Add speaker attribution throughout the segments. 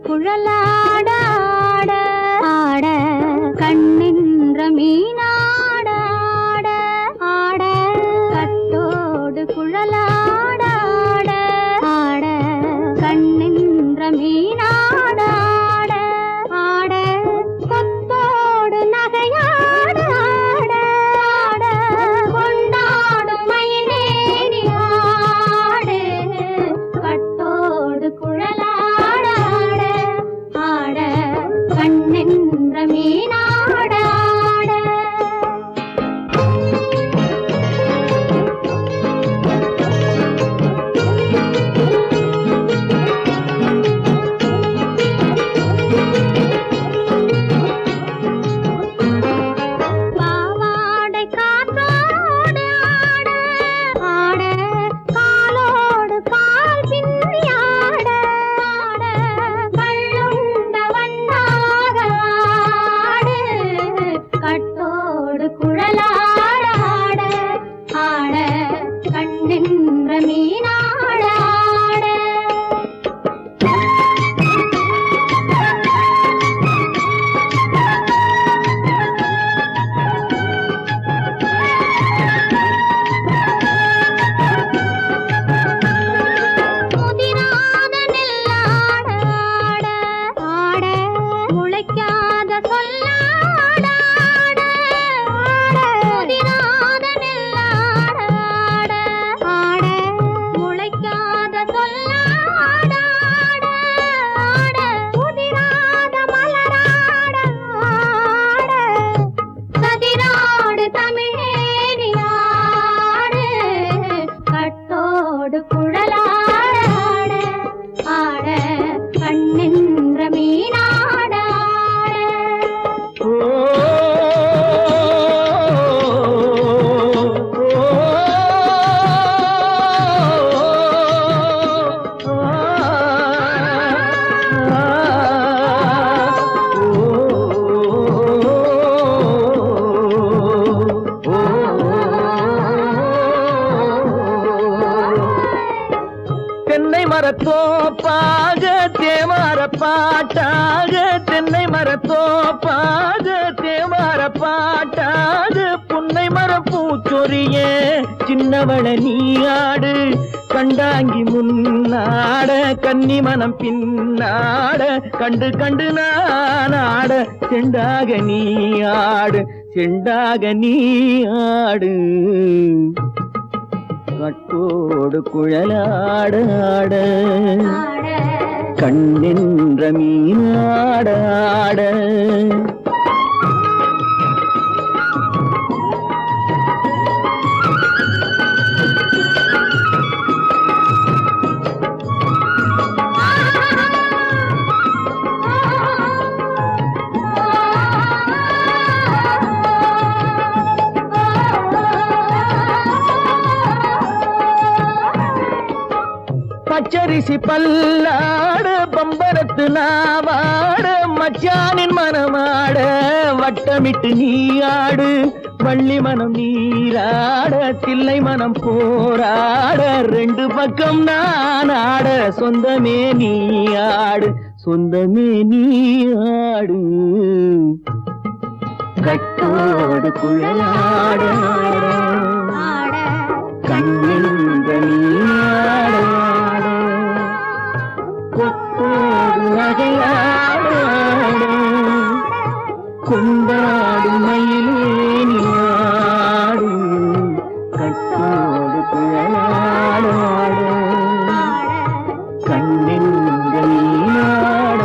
Speaker 1: குழலாட ஆட ஆட கண்ணின்ற மீனாட ஆட ஆட கட்டோடு குழலாட ஆட ஆட கண்ணின்ற மீனாட ஆட ஆட கொத்தோடு நகையாட ஆட ஆட கொண்டாடும் மயிலேறி ஆடு கட்டோடு குழலாட ஆட ஆட கண்ணென்ற மீனாட ஆட பாவாடை காற்றோடு ஆட ஆட காலோடு கால் பின்னி ஆட ஆட கள்ளுண்ட வண்ணாக ஆடு கட்டோடு குழலாட ஆட ஆட கண்ணென்ற மீனாட ஆட முதிராத நெல்லாட ஆட ஆட முளைக்காத சொல்லாட ஆட ஆட முதிராத நெல்லாட ஆட ஆட முளைக்காத சொல்லாட ஆட ஆட முதிராத மலராட ஆட கதிராடு தமிழேறி ஆடு கட்டோடு குழலாட ஆட ஆட கண்ணென்ற மீனாட ஆட
Speaker 2: தென்னை மரத்தோப்பாக தேமார பாட்டாக தென்னை மரத்தோப்பாக தேமார பாட்டாக புன்னை மரம் பூச்சொரிய சின்னவள நீயாடு கண்டாங்கி முன்னாட கன்னி மனம் பின்னாட கண்டு கண்டு நானாட செண்டாக நீயாடு செண்டாக நீயாடு கட்டோடு குழலாட ஆட
Speaker 1: ஆட
Speaker 2: கண்ணின்ற மீனாட ஆட பச்சரிசி பல்லாட பம்பரத்து நாவாட மச்சானின் மனமாட வட்டமிட்டு நீயாடு வள்ளி மனம் நீராட தில்லை மனம் போராட ரெண்டு பக்கம் நான் ஆட சொந்தமே நீயாடு சொந்தமே நீயாடு கட்டோடு குழலாட
Speaker 1: ஆட
Speaker 2: கண்ணின்ற நீயாட கொத்தோடு நகையாட கொண்டாடு மயிலே நீயாடு கட்டோடு குழலாட கண்ணின்ற நீயாட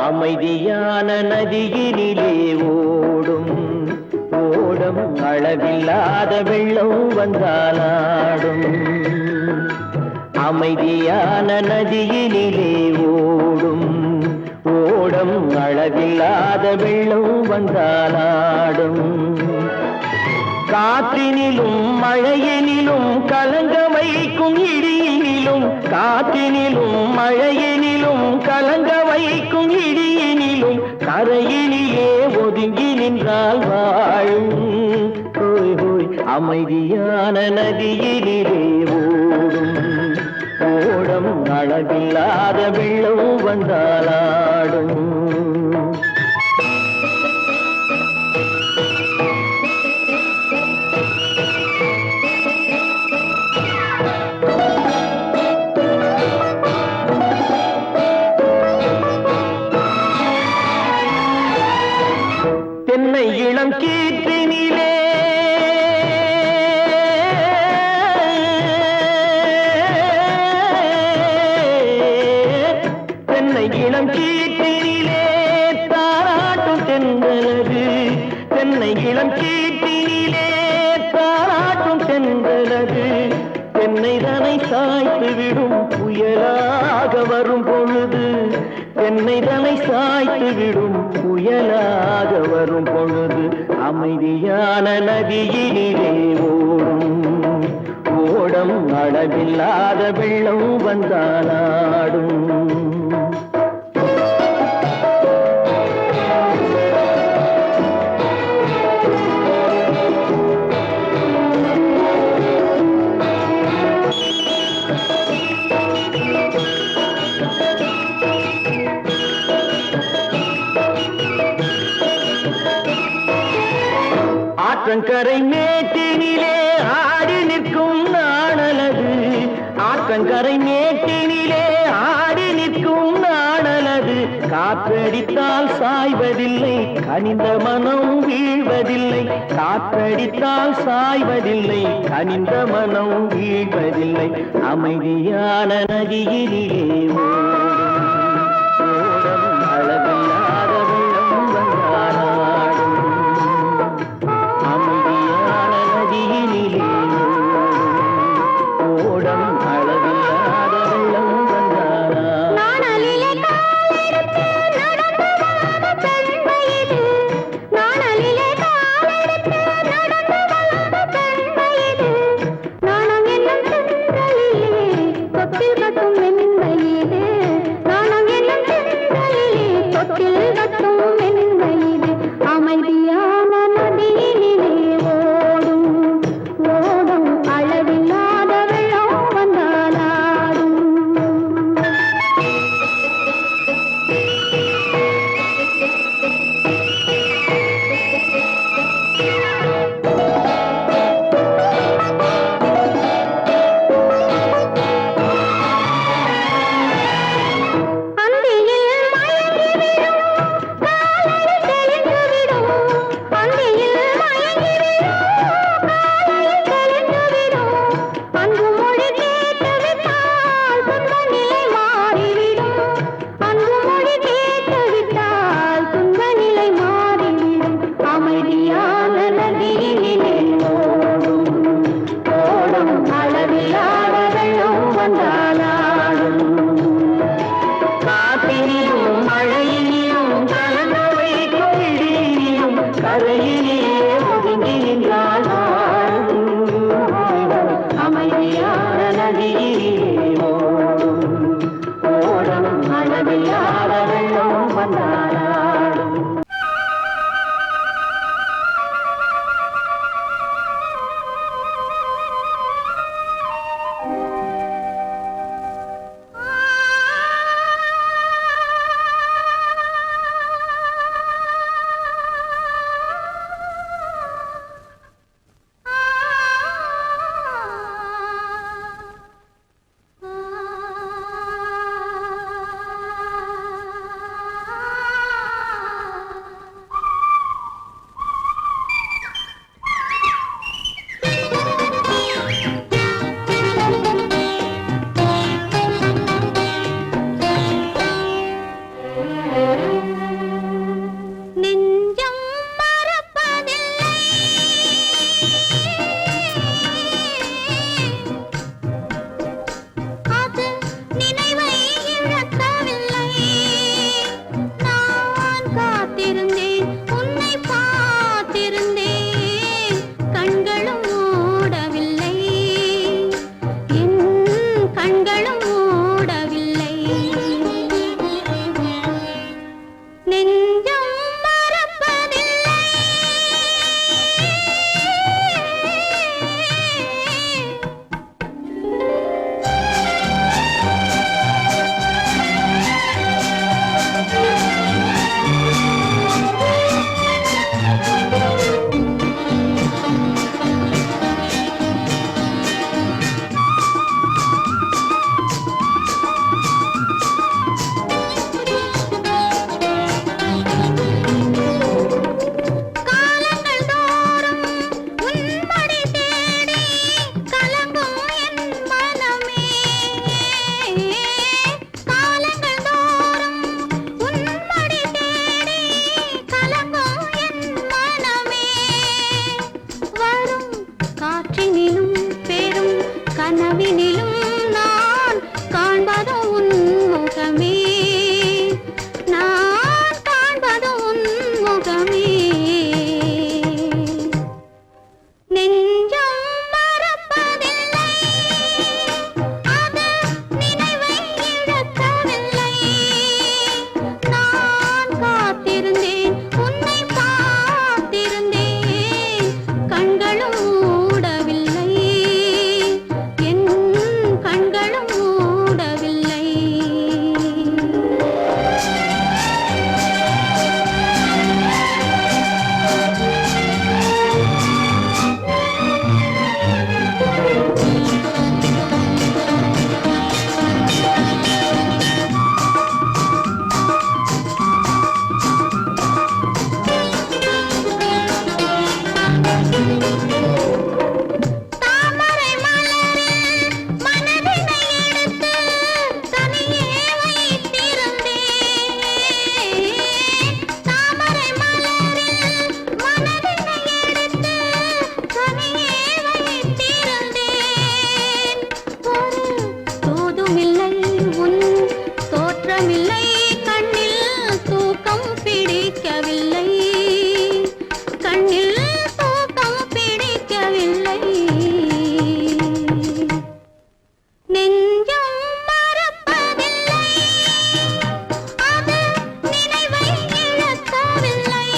Speaker 2: அமைதியான நதியினிலே ஓடும் ஓடும் அளவில்லாத வெள்ளம் வந்தாலாடும். அமைதியான நதியினிலே ஓடும் ஓடம் அளவில்லாத வெள்ளம் வந்தாலாடும் காற்றினிலும் மழையினிலும் கலங்க வைக்கும் இடியினிலும் காற்றினிலும் மழையினிலும் கலங்க வைக்கும் இடியினிலும் கரையினிலே ஒதுங்கி நின்றால் வாழும் ஹோய் ஹோய் அமைதியான நதியினிலே ஓடும் ஓடம் அளவில்லாத வெள்ளம் வந்தாலாடும் தென்னை இளம் கீற்றினிலே தென்னை இளம் கீற்றினிலே தாராட்டும் தென்றலது தென்னை இளம் கீற்றினிலே தாராட்டும் தென்றலது தென்னை தனை சாய்த்து விடும் புயலாக வரும் பொழுது தென்னை தனை சாய்த்து விடும் புயலாக வரும் பொழுது அமைதியான நதியினிலே ஓடும் ஓடம் அளவில்லாத வெள்ளம் வந்தாலாடும் ஆற்றங்கரை மேட்டினிலே ஆடி நிற்கும் நாணலது ஆற்றங்கரை மேட்டினிலே ஆடி நிற்கும் நாணலது காற்றடித்தால் சாய்வதில்லை கனிந்த மனம் வீழ்வதில்லை காற்றடித்தால் சாய்வதில்லை கனிந்த மனம் வீழ்வதில்லை அமைதியான நதியினிலே ஓடும் அளவில்லாத வெள்ளம் வந்தாலாடும் அமைதியான நதியினிலே ஓடம் அளவில்லாத வெள்ளம் வந்தாலாடும்
Speaker 1: நாணலிலே காலெடுத்து நடந்து வளர்ந்த பெண்மையிது நாணலிலே காலெடுத்து நடந்து வளர்ந்த பெண்மையிது நாணம் என்னும் சென்றலிலே தொட்டில் கட்டும் மென்மையிது நாணம் என்னும் சென்றலிலே தொட்டில் கட்டும் மென்மையிது அமைதியான நதியினிலே ஓடும் ஓடும் அளவில்லாத வெள்ளம் வந்தாலாடும் அந்தியில் மயங்கிவிடும் காலையில் தெளிந்துவிடும் அந்தியில் மயங்கிவிடும் காலையில் தெளிந்துவிடும் அன்பு மொழி கேட்டுவிட்டால் துன்ப நிலை மாறிவிடும் அன்பு மொழி கேட்டுவிட்டால் துன்ப நிலை மாறிவிடும் அமைதியான நதியினிலே ஓடும் ஓடும் அளவில்லாத வெள்ளம் வந்தாலாடும் காற்றினிலும் மழையினிலும் கலங்க வைக்கும் இடியினிலும் கரையிலே ஒதுங்கி நின்றால் அமைதியான நதியிலே ஓடும் ஓடும் அளவில்லாத வெள்ளம் வந்தாலாடும் நெஞ்சம் மறப்பதில்லை அது நினைவை இழக்கவில்லை நான் பிடிக்கவில்லை, கண்ணில் தூக்கம் பிடிக்கவில்லை. நெஞ்சம் மறப்பதில்லை, அது நினைவை இழக்கவில்லை.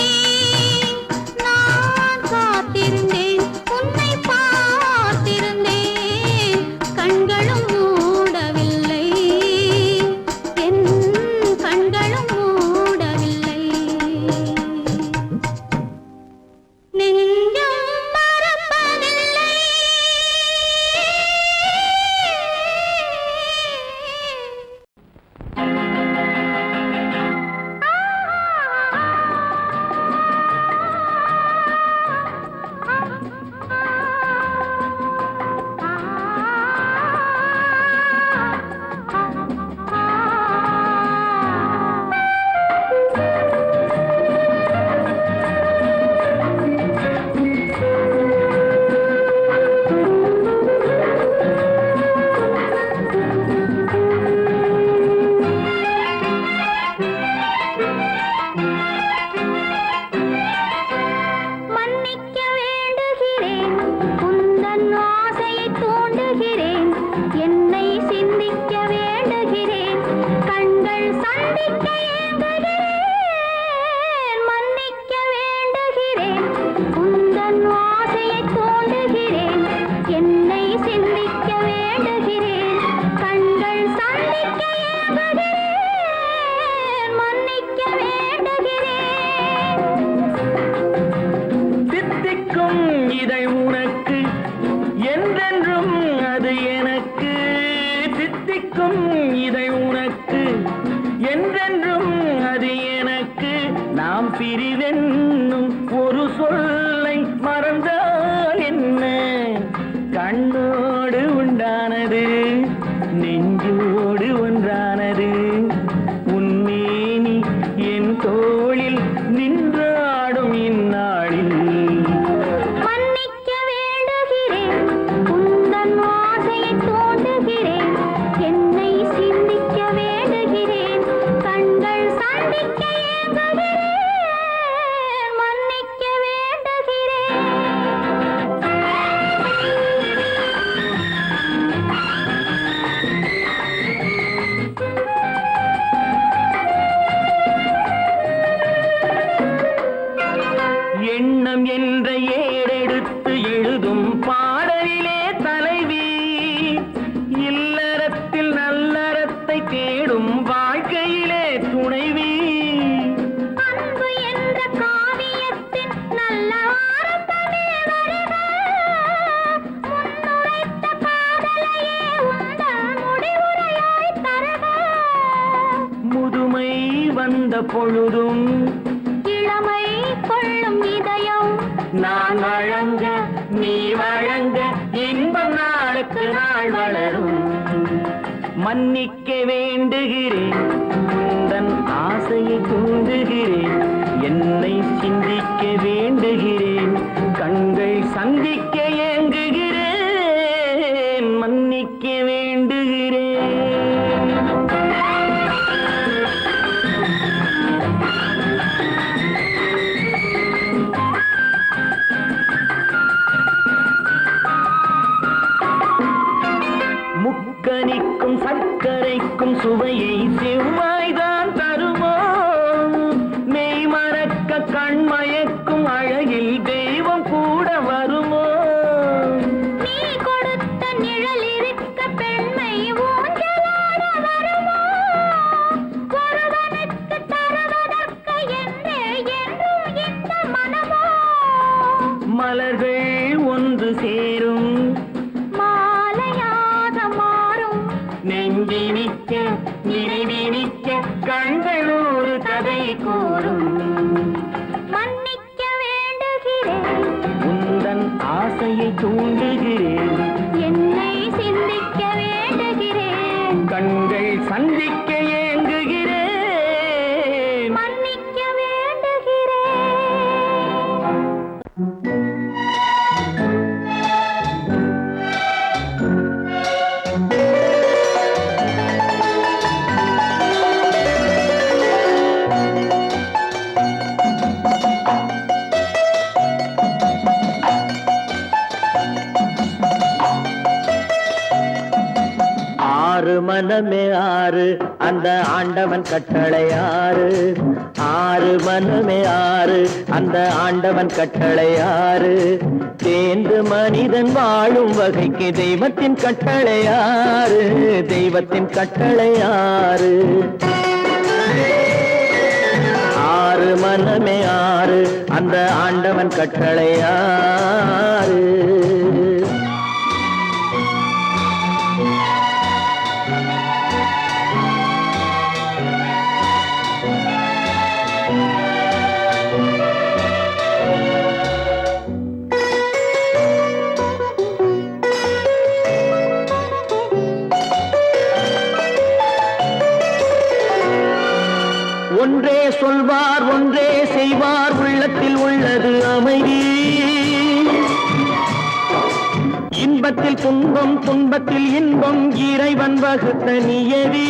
Speaker 1: நான் காத்திருந்தேன், உன்னை பார்த்திருந்தேன், கண்களும் மூடவில்லை, என் கண்களும் மூடவில்லை. நெஞ்சம் மறப்பதில்லை. மன்னிக்க வேண்டுகிறேன், உந்தன் ஆசையை தூண்டுகிறேன், என்னை சிந்திக்க வேண்டுகிறேன், கண்கள் சந்திக்க ஏங்குகிறேன். மன்னிக்க வேண்டுகிறேன், உந்தன் ஆசையை தூண்டுகிறேன், என்னை சிந்திக்க வேண்டுகிறேன், கண்கள் சந்திக்க ஏங்குகிறேன். மன்னிக்க வேண்டுகிறேன்.
Speaker 2: தித்திக்கும் இதை உனக்கு என்றென்றும் அது எனக்கு. தித்திக்கும் இதை உனக்கு என்றென்றும் அது எனக்கு. நாம் பிரிவென்னும் ஒரு சொல்லை மறந்தால் என்ன? கண்ணோடு உண்டானது நெஞ்சோடு ஒன்றானது. உன்மேனி என் தோளில் நின்றாடும் இந்நாளில்.
Speaker 1: மன்னிக்க வேண்டுகிறேன், உந்தன் ஆசையை தூண்டுகிறேன், என்னை சிந்திக்க வேண்டுகிறேன், கண்கள் சந்திக்க ஏங்குகிறேன். மன்னிக்க வேண்டுகிறேன்.
Speaker 2: எண்ணம் என்ற ஏடெடுத்து எழுதும் பாடலிலே தலைவி, இல்லறத்தில் நல்லறத்தை தேடும் வாழ்க்கையிலே துணைவி.
Speaker 1: அன்பு என்ற காவியத்தின் நல்ல வார்த்தையே வருக, முன்னுரைத்த காதலையே உந்தன் முடிவுரையாய் தருக.
Speaker 2: முதுமை வந்த பொழுதும்
Speaker 1: இளமை கொள்ளும் இதயம்
Speaker 2: நான் வழங்க நீ வழங்க இன்பம் நாளுக்கு நாள் வளரும். மன்னிக்க வேண்டுகிறேன், உந்தன் ஆசையை தூண்டுகிறேன், என்னை சிந்திக்க வேண்டுகிறேன், கண்கள் சந்திக்க ஏங்குகிறேன். மன்னிக்க வேண்டுகிறேன். முக்கனிக்கும் சர்க்கரைக்கும் சுவையை செவ்வாய்தான் தருமோ? மெய் மறக்க கண்மயக்கும் அழகில் தெய்வம் கூட வருமோ?
Speaker 1: நீ கொடுத்த நிழல் இருக்க பெண்மை ஊஞ்சலாட வருமோ? ஒருவனுக்கு தருவதற்கு என்றே என்றும் இந்த மனமோ?
Speaker 2: மலர்கள் ஒன்று சேரும்
Speaker 1: மாலையாக மாறும்
Speaker 2: நெஞ்சினிக்க நினைவினிக்க கண்கள் ஒரு கதை கூறும்.
Speaker 1: மன்னிக்க வேண்டுகிறேன்,
Speaker 2: உந்தன் ஆசையை தூண்டுகிறேன்,
Speaker 1: என்னை சிந்திக்க வேண்டுகிறேன்,
Speaker 2: கண்கள் சந்திக்க ஏங்குகிறேன்.
Speaker 1: மன்னிக்க வேண்டுகிறேன்.
Speaker 2: அந்த ஆண்டவன் கட்டளை ஆறு. ஆறு மனமே ஆறு, அந்த ஆண்டவன் கட்டளை ஆறு. தேர்ந்து மனிதன் வாழும் வகைக்கு தெய்வத்தின் கட்டளை ஆறு. தெய்வத்தின் கட்டளை ஆறு. ஆறு மனமே ஆறு, அந்த ஆண்டவன் கட்டளை ஆறு. ஒன்றே சொல்வார் ஒன்றே செய்வார், உள்ளத்தில் உள்ளது அமைதி. இன்பத்தில் துன்பம் துன்பத்தில் இன்பம், இறைவன் வகுத்த நியதி.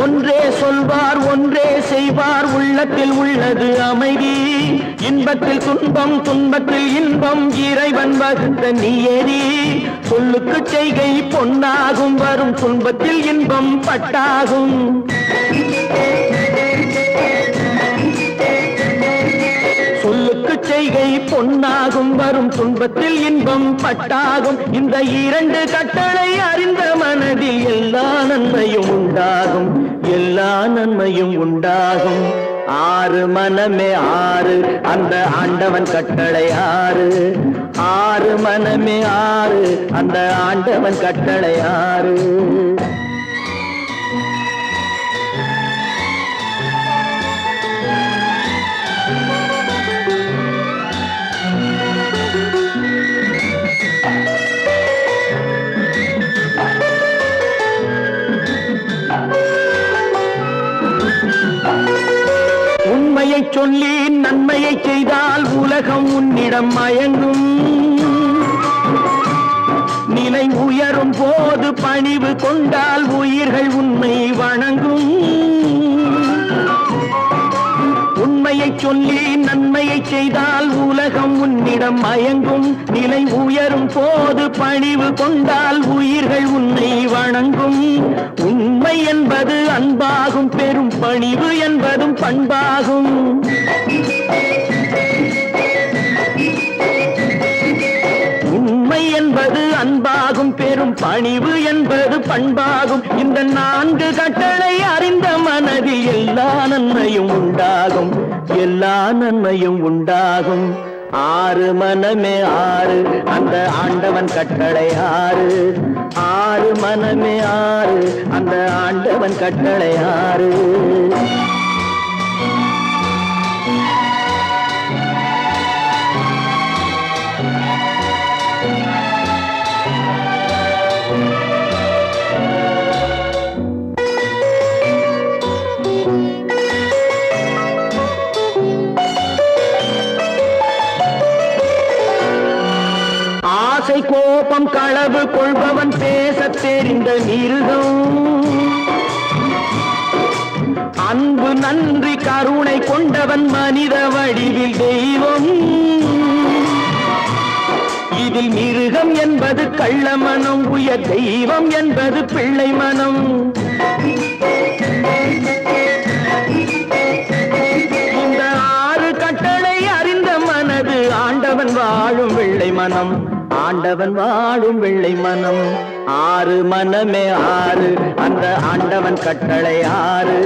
Speaker 2: ஒன்றே சொல்வார் ஒன்றே செய்வார், உள்ளத்தில் உள்ளது அமைதி. இன்பத்தில் துன்பம் துன்பத்தில் இன்பம், இறைவன் வகுத்த நியதி. சொல்லுக்கு செய்கை பொன்னாகும், வரும் துன்பத்தில் இன்பம் பட்டாகும். சொல்லுக்கு செய்கை பொன்னாகும், வரும் துன்பத்தில் இன்பம் பட்டாகும். இந்த இரண்டு கட்டளை அறிந்த மனதில் எல்லா நன்மையும் உண்டாகும். எல்லா நன்மையும் உண்டாகும். ஆறு மனமே ஆறு, அந்த ஆண்டவன் கட்டளை ஆறு. ஆறு மனமே ஆறு, அந்த ஆண்டவன் கட்டளை ஆறு. உண்மையை சொல்லி நன்மையை செய்தால் உலகம் உன்னிடம் மயங்கும். நிலை உயரும் போது பணிவு கொண்டால் உயிர்கள் உன்னை வணங்கும். உண்மையை சொல்லி நன்மையை செய்தால் உலகம் உன்னிடம் மயங்கும். நிலை உயரும் போது பணிவு கொண்டால் உயிர்கள் உன்னை வணங்கும். உண்மை என்பது அன்பாகும், பெரும் பணிவு என்பதும் பண்பாகும். உண்மை என்பது அன்பாகும், பெரும் பணிவு என்பது பண்பாகும். இந்த நான்கு கட்டளை அறிந்த மனதில் எல்லா நன்மையும் உண்டாகும். எல்லா நன்மையும் உண்டாகும். ஆறு மனமே ஆறு, அந்த ஆண்டவன் கட்டளை ஆறு. ஆறு மனமே ஆறு, அந்த ஆண்டவன் கட்டளை ஆறு. ஆசை கோபம் களவு கொள்பவன் பேசத் தெரிந்த மிருகம். அன்பு நன்றி கருணை கொண்டவன் மனித வடிவில் தெய்வம். இதில் மிருகம் என்பது கள்ள மனம், உயர் தெய்வம் என்பது பிள்ளை மனம். இந்த ஆறு கட்டளை அறிந்த மனது ஆண்டவன் வாழும் வெள்ளை மனம். ஆண்டவன் வாழும் வெள்ளை மனம். ஆறு மனமே ஆறு, அந்த ஆண்டவன் கட்டளை ஆறு.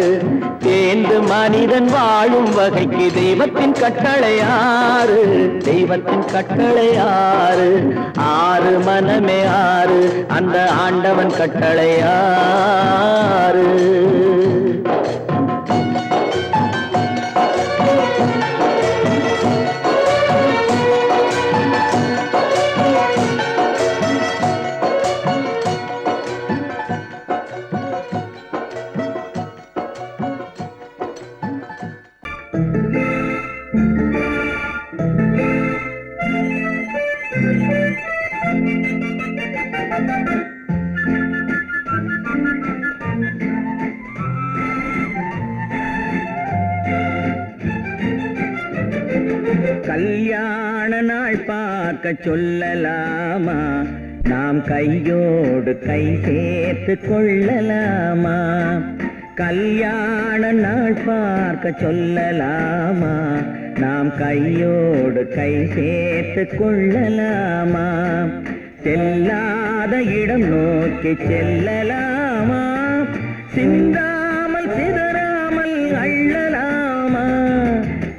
Speaker 2: தேர்ந்து மனிதன் வாழும் வகைக்கு தெய்வத்தின் கட்டளை ஆறு. தெய்வத்தின் கட்டளை ஆறு. ஆறு மனமே ஆறு, அந்த ஆண்டவன் கட்டளை ஆறு. கல்யாண நாள் பார்க்க சொல்லலாமா? நாம் கையோடு கை சேர்த்து கொள்ளலாமா? கல்யாண நாள் பார்க்க சொல்லலாமா? நாம் கையோடு கை சேர்த்து கொள்ளலாமா? செல்லாத இடம் நோக்கி செல்லலாமா? சிந்தாமல் சிதறாமல் அள்ளலாமா?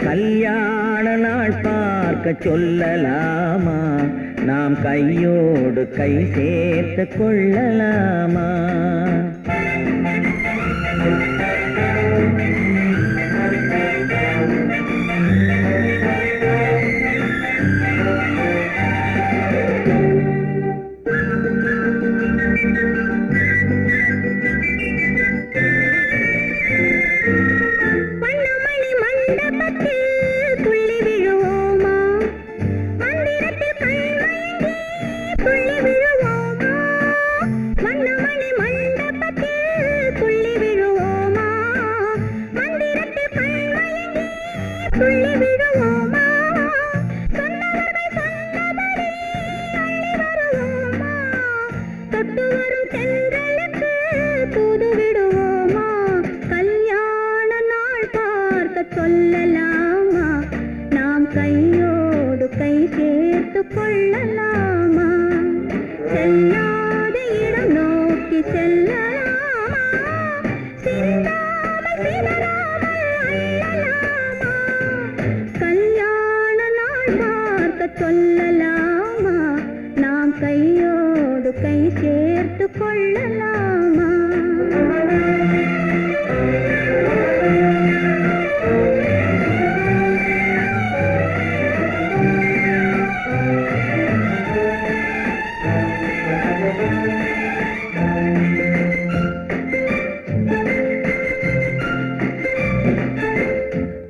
Speaker 2: கல்யாண நாள் பார்க்க சொல்லலாமா? நாம் கையோடு கை சேர்த்து கொள்ளலாமா?
Speaker 1: சொல்லலாமா? நாம் கையோடு கை சேர்த்து கொள்ளலாமா? செல்லாத இடம் நோக்கி செல்லலாமா? சிந்தாமல் சிதறாமல் அள்ளலாமா? கல்யாண நாள் பார்க்க சொல்லலாமா? நாம் கையோடு கை சேர்த்து கொள்ளலாமா?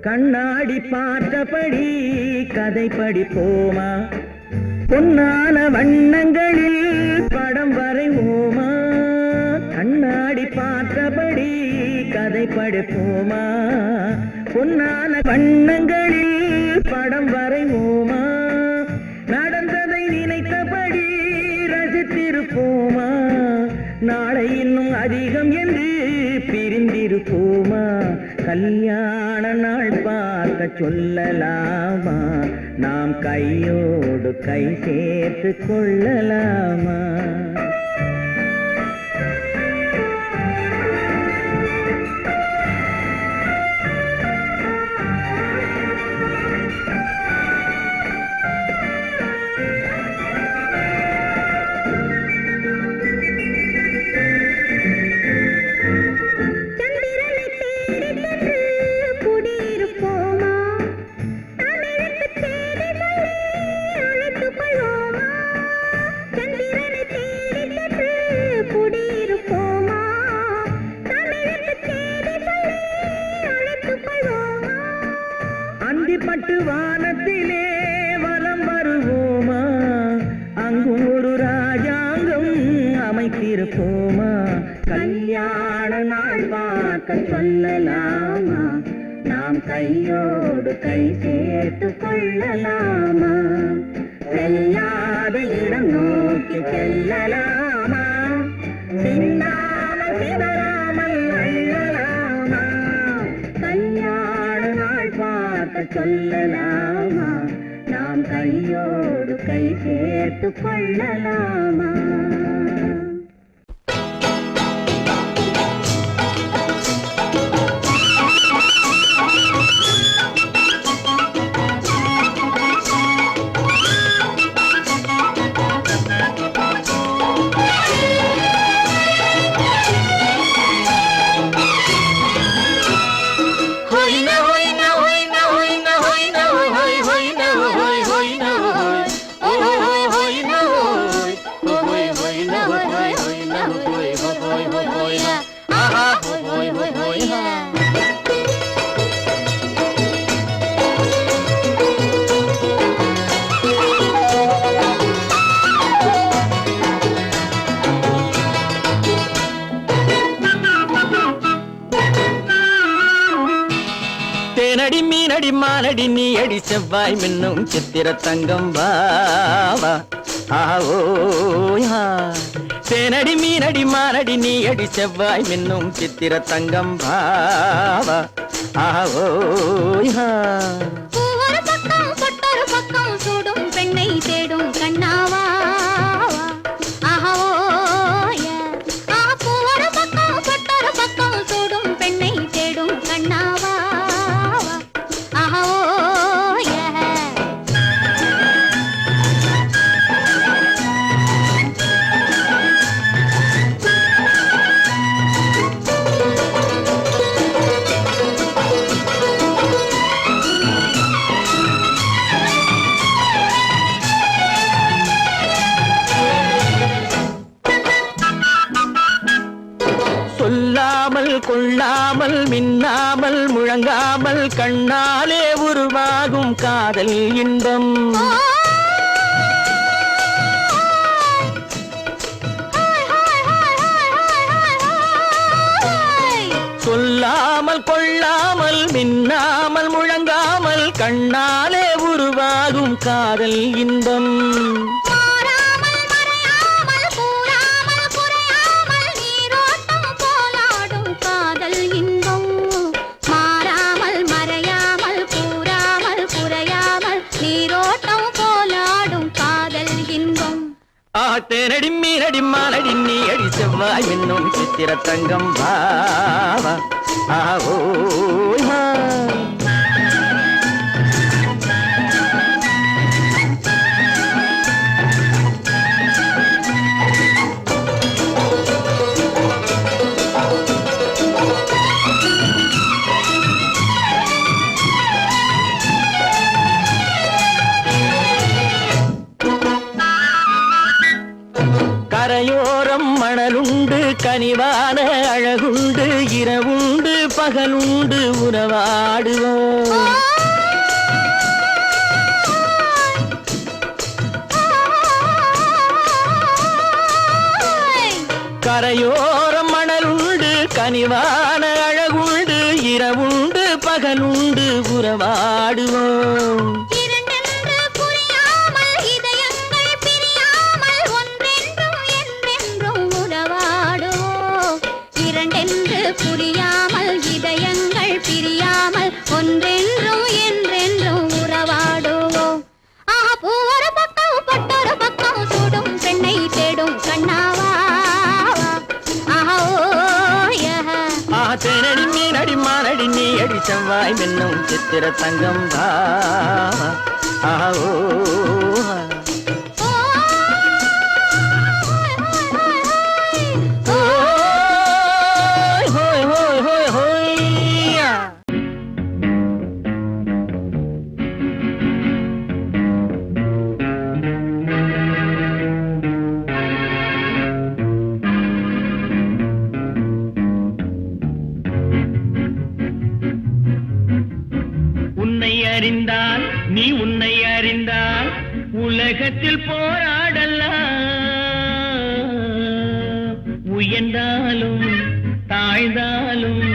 Speaker 2: கண்ணாடி பார்த்தபடி கதை படிப்போமா? பொன்னான வண்ணங்களில் படம் வரைவோமா? கண்ணாடி பார்த்தபடி கதை படிப்போமா? பொன்னான வண்ணங்களில் படம் வரைவோமா? நடந்ததை நினைத்தபடி ரசித்திருப்போமா? நாளை இன்னும் அதிகம் என்று பிரிந்திருப்போமா? கல்யாண நாள் பார்க்க சொல்லலாமா? நாம் கையோடு கை சேர்த்து கொள்ளலாமா? பட்டு வானத்திலே வலம் வருவோமா? அங்கும் ஒரு ராஜாங்கம் அமைத்திருப்போமா? கல்யாண நாள் பார்க்க சொல்லலாமா? நாம் கையோடு கை சேர்த்து கொள்ளலாமா? செல்லாத இடம் நோக்கி செல்லலாமா? சிந்தாமல் சிதறாமல் அள்ளலாமா? கல்யாண நாள் பார்க்க சொல்லலாமா? நாம் கையோடு கை சேர்த்து கொள்ளலாமா? தேனடி மீனடி மானடி நீ அடி செவ்வாய் மின்னும் சித்திர தங்கம் வாவா ஆவோயா தேனடி மீனடி மானடி நீ அடி செவ்வாய் மின்னும் சித்திர தங்கம் பாவா ஆவோயா
Speaker 1: பூவொரு பக்கம் பொட்டொரு பக்கம் சூடும் பெண்ணை தேடும் கண்ணாவா பூவொரு பக்கம் பொட்டொரு பக்கம் சூடும் பெண்ணை தேடும் கண்ணாவா
Speaker 2: சொல்லாமல் கொள்ளாமல் மின்னாமல் முழங்காமல் கண்ணாலே உருவாகும் காதல் இன்பம் சொல்லாமல் கொள்ளாமல் மின்னாமல் முழங்காமல் கண்ணாலே உருவாகும் காதல் இன்பம் தேனடி மீனடி மானடி நீ அடி செவ்வாய் மின்னும் சித்திர தங்கம் பாவா ஆவோயா கரையோரம் மணலுண்டு கனிவான அழகுண்டு இரவுண்டு பகலுண்டு உறவாடுவோம் கரையோரம் மணலுண்டு கனிவான அழகுண்டு இரவுண்டு பகலுண்டு உறவாடுவோம்
Speaker 1: புரியாமல் இதயங்கள் பிரியாமல் ஒன்றென்றும் என்றென்றும் உறவாடுவோம் பூவொரு பக்கம் பொட்டொரு பக்கம் சூடும் பெண்ணை தேடும் கண்ணாவா
Speaker 2: தேனடி மீனடி மானடி நீ அடி செவ்வாய் மின்னும் சித்திர தங்கம் ஆவோ அறிந்தால் நீ உன்னை அறிந்தால் உலகத்தில் போராடலாம் உயர்ந்தாலும் தாழ்ந்தாலும்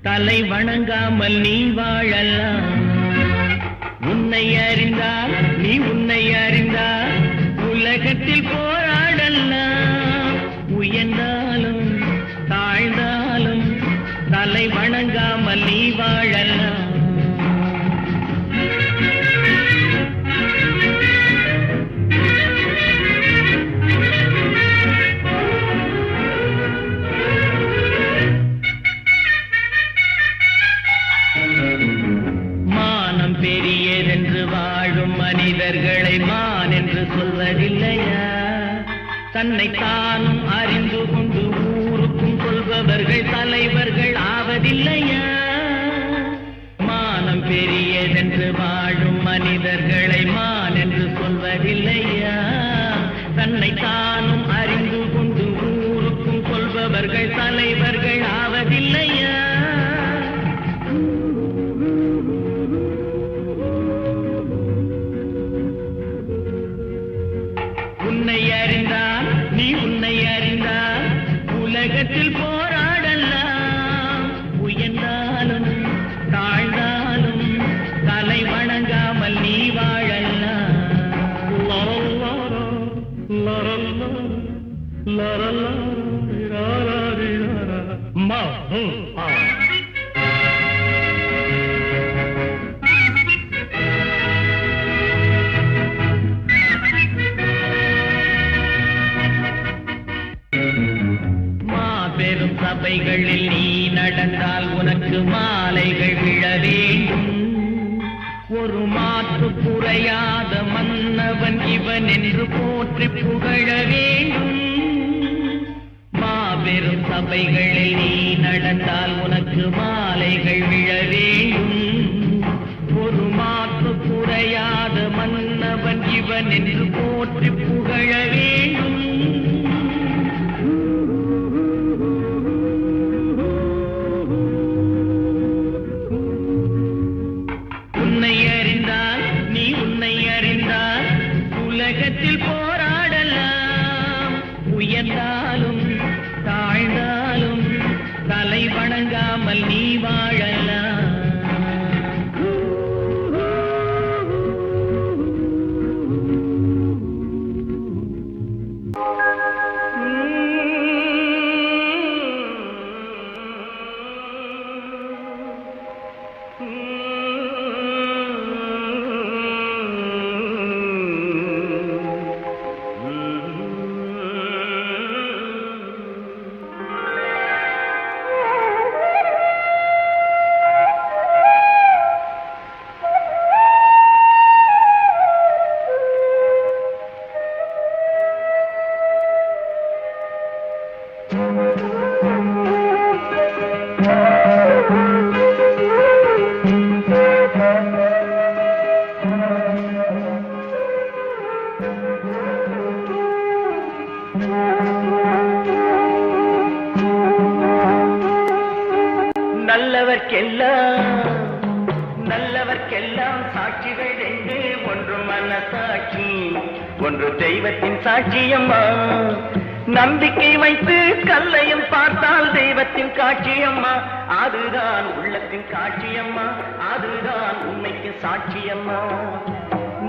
Speaker 2: தலை வணங்காமல் நீ வாழலாம் உன்னை அறிந்தால் நீ உன்னை அறிந்தால் உலகத்தில் போராடலாம் உயர்ந்தாலும் தாழ்ந்தாலும் தலை வணங்காமல் நீ வாழலாம் மனிதர்களை மான் என்று சொல்வதில்லையா தன்னை தானும் அறிந்து கொண்டு ஊருக்கும் சொல்பவர்கள் தலைவர்கள் ஆவதில்லையா மானம் பெரியதென்று வாழும் மனிதர்களை மான் என்று சொல்வதில்லையா தன்னை தானும் அறிந்து கொண்டு ஊருக்கும் சொல்பவர்கள் தலைவர்கள் ஆவதில்லையா உன்னை அறிந்தால் நீ உன்னை அறிந்தால் உலகத்தில் போராடலாம் உயர்ந்தாலும் தாழ்ந்தாலும் தலை வணங்காமல் நீ வா உனக்கு மாலைகள் விழ வேண்டும். ஒரு மாற்று குறையாத மன்னவன் இவன் என்று போற்றி புகழ வேண்டும். மாபெரும் சபைகளில் நீ நடந்தால் உனக்கு மாலைகள் விழ வேண்டும். ஒரு மாற்று குறையாத மன்னவன் இவன் என்று போற்றி புகழ வேண்டும். உன்னை அறிந்தால் நீ உன்னை அறிந்தால் உலகத்தில் போராடலாம். உயர்ந்தாலும் தாழ்ந்தாலும் தலை வணங்காமல் நீ வாழலாம். நல்லவர்க்கெல்லாம் சாட்சிகள் ரெண்டு. ஒன்று மனசாட்சி, ஒன்று தெய்வத்தின் சாட்சியம்மா. நம்பிக்கை வைத்து கல்லையும் பார்த்தால் தெய்வத்தின் காட்சியம்மா. அதுதான் உள்ளத்தின் காட்சியம்மா, அதுதான் உண்மைக்கு சாட்சியம்மா.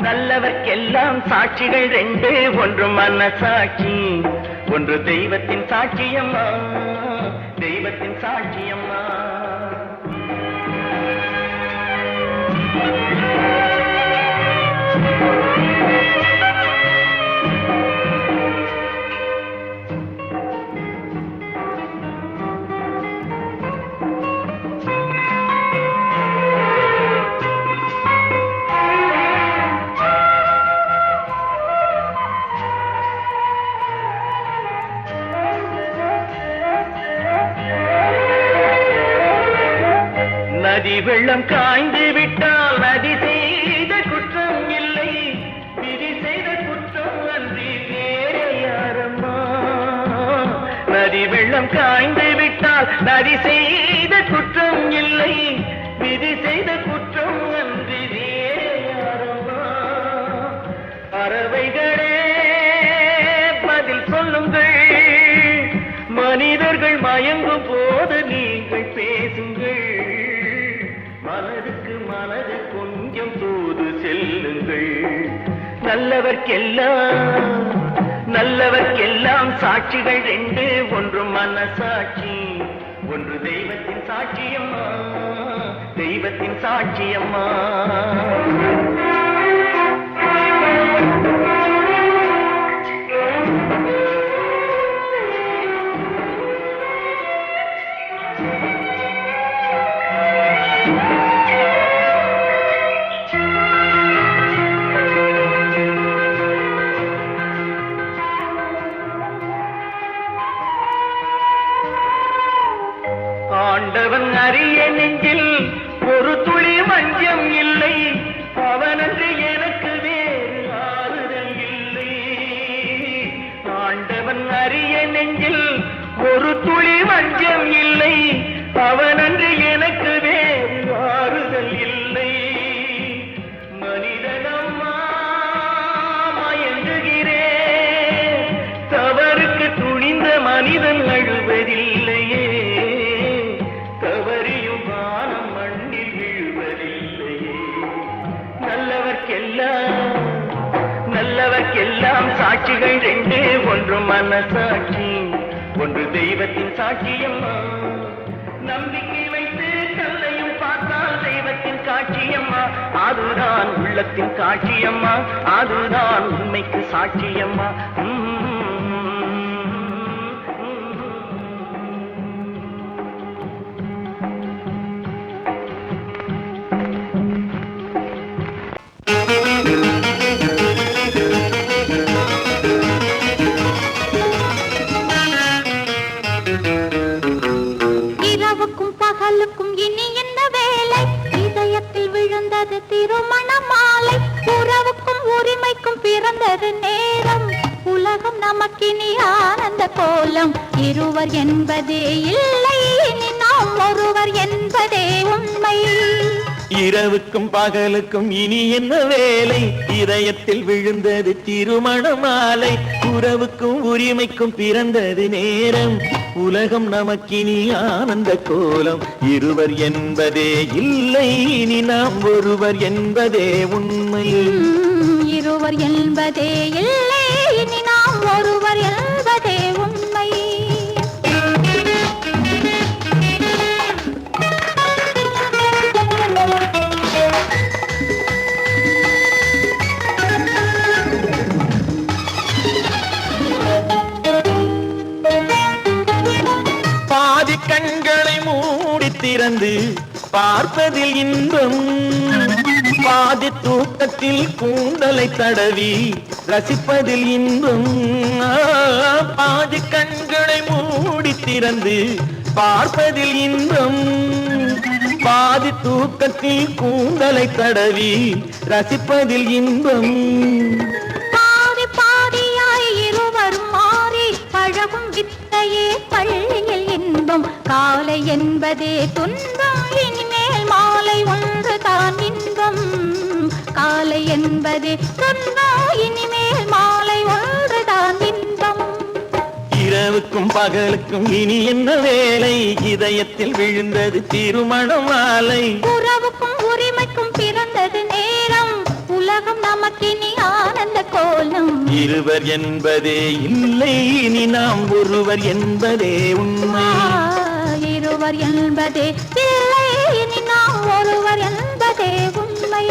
Speaker 2: நல்லவர்க்கெல்லாம் சாட்சிகள் ரெண்டு. ஒன்று மனசாட்சி, ஒன்று தெய்வத்தின் சாட்சியம்மா, தெய்வத்தின் சாட்சியம்மா. நதி வெள்ளம் காய்ந்து விட்டால் நதி செய்த குற்றம் இல்லை, விதி செய்த குற்றம் அன்றி வேற யாரம்மா. நதி வெள்ளம் காய்ந்து விட்டால் நதி செய்த குற்றம் இல்லை, விதி செய்த குற்றம் அன்றி வேற யாரம்மா. பறவைகளே பதில் சொல்லுங்கள், மனிதர்கள் மயங்கும் போது நீங்கள் பேசுங்கள். மனதுக்கு மனது கொஞ்சம் தூது செல்லுங்கள். நல்லவர்க்கெல்லாம் சாட்சிகள் ரெண்டு. ஒன்று மனசாட்சி, ஒன்று தெய்வத்தின் சாட்சியம்மா, தெய்வத்தின் சாட்சியம்மா. ஆண்டவன் அறிய நெஞ்சில் ஒரு துளி வஞ்சம் இல்லை, அவனன்று எனக்கு வேறு ஆறுதல் இல்லை. ஆண்டவன் அறிய நெஞ்சில் ஒரு துளி வஞ்சம் இல்லை, அவனன்று எனக்கு வேறு ஆறுதல் இல்லை. மனிதனம்மா மயங்குகிறேன், தவறுக்கு துணிந்த மனிதன் அழுவதில்லையே. நல்லவர்க்கெல்லாம் சாட்சிகள் ரெண்டு. ஒன்று மனசாட்சி, ஒன்று தெய்வத்தின் சாட்சியம்மா. நம்பிக்கை வைத்து கல்லையும் பார்த்தால் தெய்வத்தின் காட்சியம்மா. அதுதான் உள்ளத்தின் காட்சியம்மா, அதுதான் உண்மைக்கு சாட்சியம்மா.
Speaker 1: நமக்கினி ஆனந்த கோலம் இருவர் என்பதே இல்லை இனி நாம் ஒருவர் என்பதே உண்மை
Speaker 2: இரவுக்கும் பகலுக்கும் இனி என்ன வேலை இதயத்தில் விழுந்தது திருமண மாலை உறவுக்கும் உரிமைக்கும் பிறந்தது நேரம் உலகம் நமக்கினி ஆனந்த கோலம் இருவர் என்பதே இல்லை இனி நாம் ஒருவர் என்பதே உண்மை
Speaker 1: இருவர் என்பதே இல்லை இனி நாம் ஒருவர் என்பதே உண்மை
Speaker 2: பாதி கண்களை மூடி திறந்து பார்ப்பதில் இன்பம் பாதி தூக்கத்தில் கூந்தலை தடவி ரசிப்பதில் இன்பம் பாதி கண்களை மூடி திறந்து பார்ப்பதில் இன்பம் பாதி தூக்கத்தில் கூந்தலை தடவி ரசிப்பதில் இன்பம்
Speaker 1: பாதி பாதியாய் இருவர் மாறி பழகும் வித்தையே பள்ளியில் இன்பம் காலை என்பதே துன்பம் இனிமேல் மாலை ஒன்று தான் இன்பம் காலை என்பதே துன்பம் இனிமேல் மாலை ஒன்று தான் இன்பம்
Speaker 2: இரவுக்கும் பகலுக்கும் இனி என்ன வேலை இதயத்தில் விழுந்தது திருமண மாலை
Speaker 1: உறவுக்கும் உரிமைக்கும் பிறந்தது நேரம் உலகம் நமக்கினி ஆனந்த கோலம்
Speaker 2: இருவர் என்பதே இல்லை இனி நாம் ஒருவர் என்பதே உண்மை
Speaker 1: இருவர் என்பதே இல்லை இனி நாம் ஒருவர் என்பதே உண்மை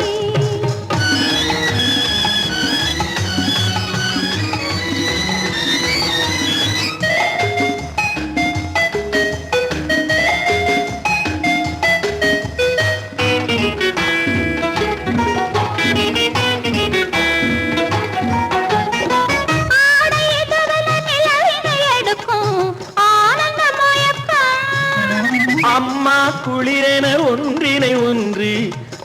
Speaker 2: அம்மா குளிரென ஒன்றினை ஒன்று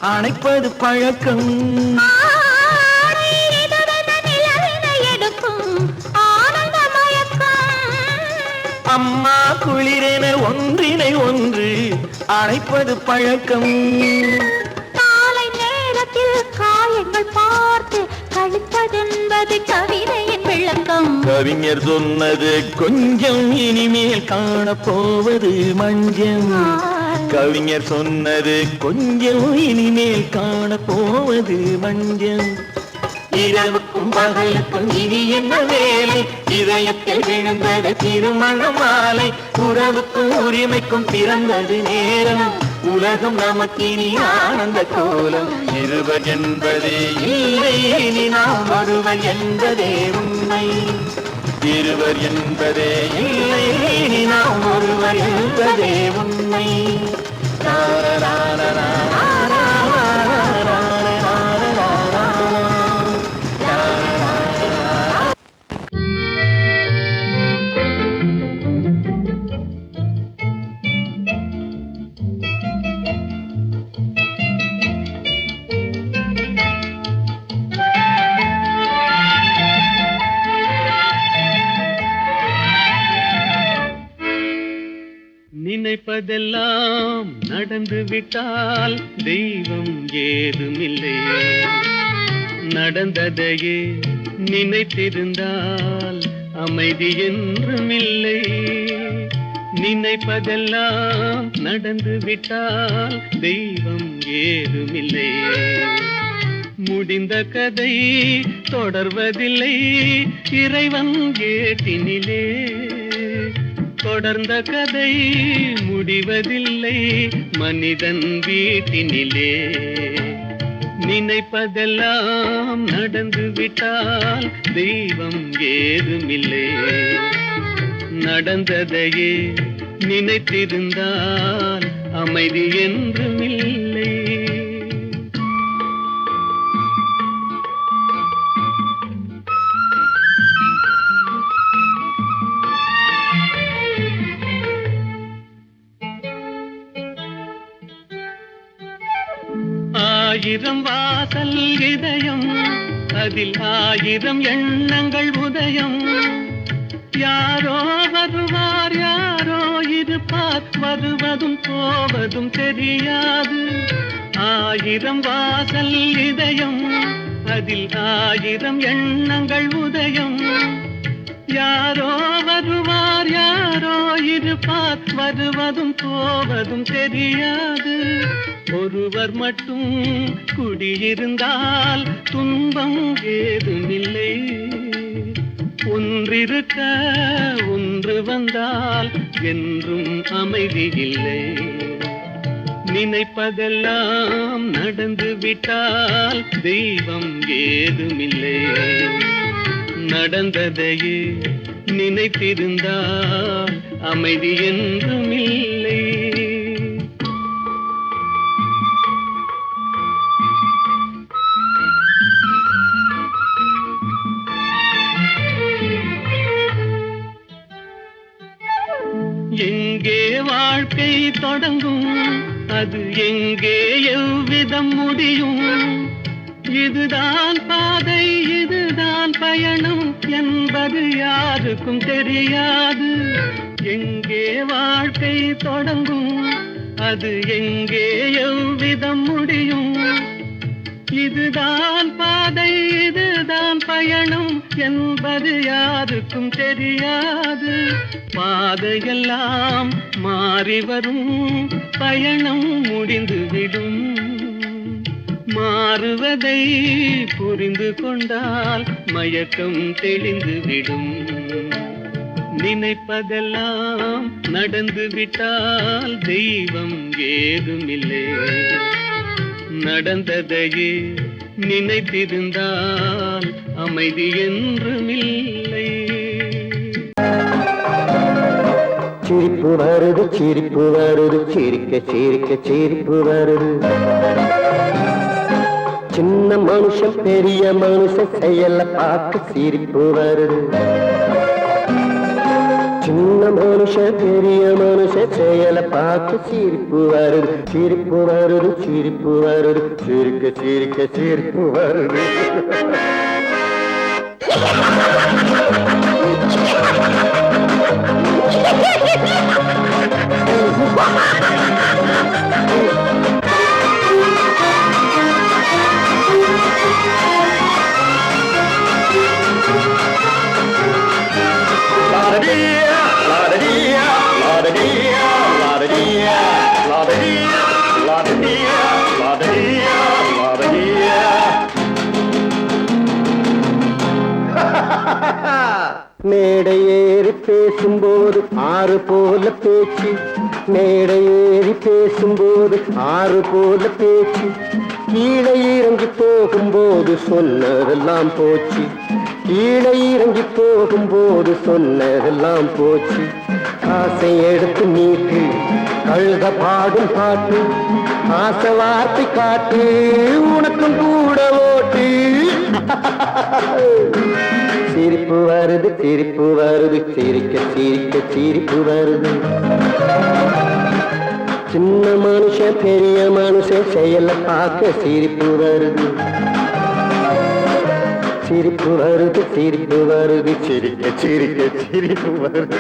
Speaker 2: அணைப்பது பழக்கம் அம்மா குளிரென ஒன்றினை ஒன்று அணைப்பது பழக்கம்
Speaker 1: காலை நேரத்தில் காயங்கள் பார்த்து கழிப்பதென்பது கவிதையின் விளக்கம்
Speaker 2: கவிஞர் சொன்னது கொஞ்சம் இனிமேல் காணப்போவது மஞ்சம் கவிஞர் சொன்னது கொஞ்சம் இனிமேல் காணப்போவது மஞ்சம் இரவுக்கும் பகலுக்கும் இனி என்ன வேலை இதயத்தில் விழுந்தது திருமண மாலை உறவுக்கும் உரிமைக்கும் பிறந்தது நேரம் உலகம் நமக்கினி ஆனந்த கோலம் இருவர் என்பதே இல்லை இனி நாம் ஒருவர் என்பதே உண்மை இருவர் என்பதே இல்லை இனி நாம் ஒருவர் என்பதே உண்மை நினைப்பதெல்லாம் நடந்து விட்டால் தெய்வம் ஏதுமில்லை நடந்ததையே நினைத்திருந்தால் அமைதி என்றுமில்லை நினைப்பதெல்லாம் நடந்து விட்டால் தெய்வம் ஏதுமில்லை முடிந்த கதை தொடர்வதில்லை இறைவன் கேட்டினிலே தொடர்ந்த கதை முடிவதில்லை மனிதன் வீட்டினிலே நினைப்பதெல்லாம் நடந்து விட்டால் தெய்வம் ஏதுமில்லை நடந்ததையே நினைத்திருந்தால் அமைதி என்றுமில்லை ஆயிரம் வாசல் இதயம் அதில் ஆயிரம் எண்ணங்கள் உதயம்
Speaker 3: யாரோ வருவார் யாரோ இருப்பார், வருவதும் போவதும் தெரியாது. 1000 வாசல் இதயம், அதில் 1000 எண்ணங்கள் உதயம். யாரோ வருவார் யாரோ இருப்பார், வருவதும் போவதும் தெரியாது. ஒருவர் மட்டும் குடியிருந்தால் துன்பம் ஏதுமில்லை. ஒன்றிருக்க ஒன்று வந்தால் என்றும் அமைதி இல்லை. நினைப்பதெல்லாம் நடந்து விட்டால் தெய்வம் ஏதுமில்லை. நடந்ததையே நினைத்திருந்தால் அமைதி என்றும் இல்லை. எங்கே வாழ்க்கை தொடங்கும், அது எங்கே எவ்விதம் முடியும்? இதுதான் பாதை, இதுதான் பயணம் என்பது யாருக்கும் தெரியாது. எங்கே வாழ்க்கை தொடங்கும், அது எங்கே எவ்விதம் முடியும்? இதுதான் பாதை, இதுதான் பயணம் என்பது யாருக்கும் தெரியாது. பாதையெல்லாம் மாறி வரும், பயணம் முடிந்துவிடும். மாறுவதை புரிந்து கொண்டால் மயக்கம் தெளிந்துவிடும். நினைப்பதெல்லாம் நடந்து விட்டால் தெய்வம் ஏதுமில்லை. நடந்ததையே நினைத்திருந்தால் அமைதி என்றுமில்லை.
Speaker 4: சிரிப்பு வருது சிரிப்பு வருது, சிரிக்க சிரிக்க சிரிப்பு வருது. சின்ன மனுஷன் பெரிய மனுஷன் செயல பார்த்து சிரிப்பு வருது. சின்ன மனுஷன் பெரிய மனுஷன் செயல பார்த்து சிரிப்பு வருது. சிரிப்பு வருது சிரிப்பு வருது, சிரிக்க சிரிக்க சிரிப்பு வருது. மேடை ஏறி பேசும்போது ஆறு போல பேச்சு, மேடை ஏறி பேசும்போது ஆறு போல பேச்சு. கீழே இறங்கி போகும்போது சொன்னதெல்லாம் போச்சு, கீழே இறங்கி போகும்போது சொன்னதெல்லாம் போச்சு. ஆசை எடுத்து நீட்டு கழுத பாடும் பாட்டு, ஆசை வார்த்தை காட்டு உனக்கும் கூட ஓட்டு. சிரிப்பு வருது சிரிப்பு வருது, சிரிக்க சிரிக்க சிரிப்பு வருது. சின்ன மனுஷன் பெரிய மனுஷன் செயல பார்க்க சிரிப்பு வருது. சிரிப்பு வருது சிரிப்பு வருது, சிரிக்க சிரிக்க சிரிப்பு வருது.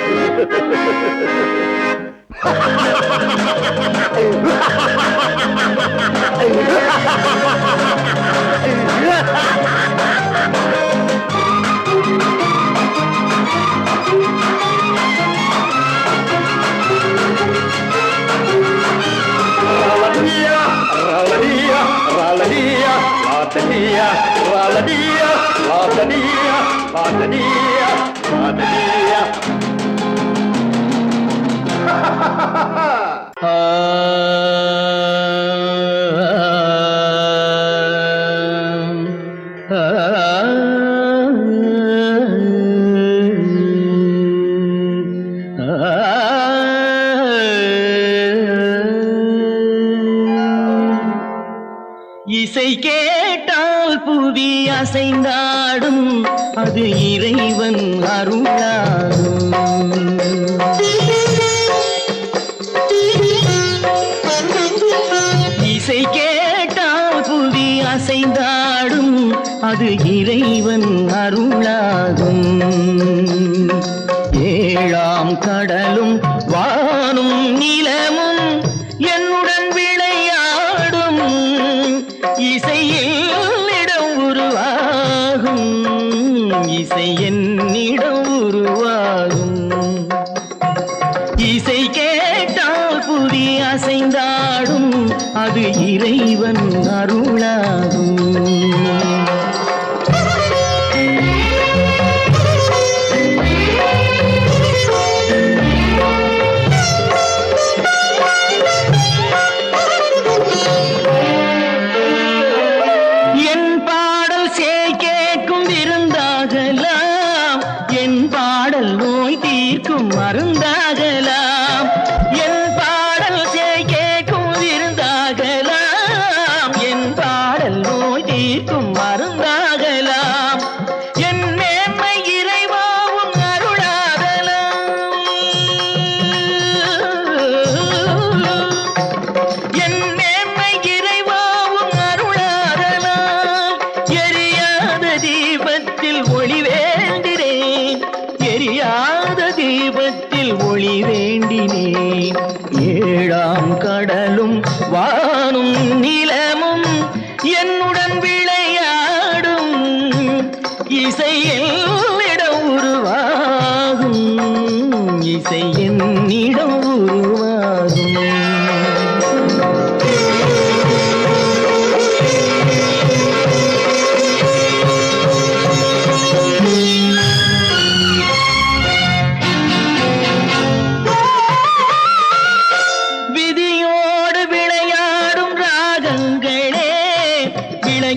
Speaker 2: இசை கேட்டால் புவி அசைந்தாடும், அது இறைவன் அருளாடும். இசை கேட்டால் புவி அசைந்தாடும், அது இறைவன் அருளாகும். ஏழாம் கடலும் வானும் நிலமும் என்னுடன் விளையாடும் இசையில் இடம் உருவாகும் இசை என்னிடம் உருவாகும் இசை கேட்டால் புதி அசைந்தாடும் அது இறைவன் அருளாகும் மருந்தாகலாம் என் பாடல் கேட்கும் விருந்தாகலாம் என் பாடல் நோய் தீர்க்கும் மருந்தாகலாம் என் மேன்மை இறைவாவும் அருளாகலாம் என் மேன்மை இறைவாவும் அருளாகலாம் எரியாத தீபத்தில் ஒளி வேண்டினேன் எரியாத தீபத்தில் ஒளி வேண்டினேன் ஏழாம் கடலும் வானும் நிலமும் என்னுடன் விளையாடும் இசையில் இடம் உருவாகும் இசை என்னிடம் உருவாகும்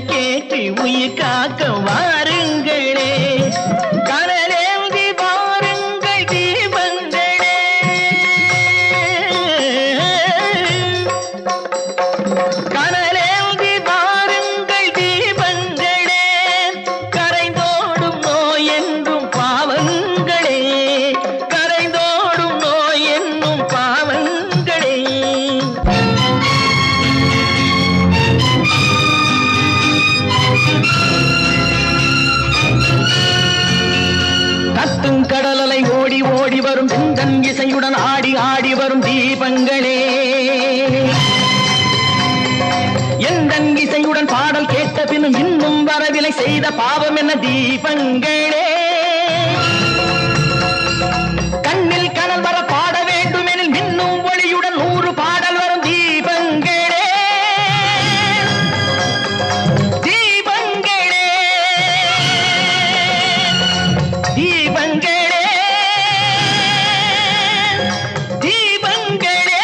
Speaker 2: கேட்டு உயிர் காக்க வாருங்களே கனலேந்தி வாருங்கள் தீபங்களே கனலேந்தி வாருங்கள் தீபங்களே கரைந்தோடும் நோய் என்றும் பாவங்களே கரைந்தோடும் நோய் என்னும் பாவங்களே கத்தும் கடலலை ஓடி ஓடி வரும் சிந்தன் இசையுடன் ஆடி ஆடி வரும் தீபங்களே எந்தன் இசையுடன் பாடல் கேட்ட பின்னும் இன்னும் வரவில்லை செய்த பாவம் என்ன தீபங்களே கண்ணில் கனல் வர பாட வேண்டும் எனில் மின்னும் ஒளியுடன் 100 பாடல் வரும் தீபங்களே தீபங்களே தீபங்களே தீபங்களே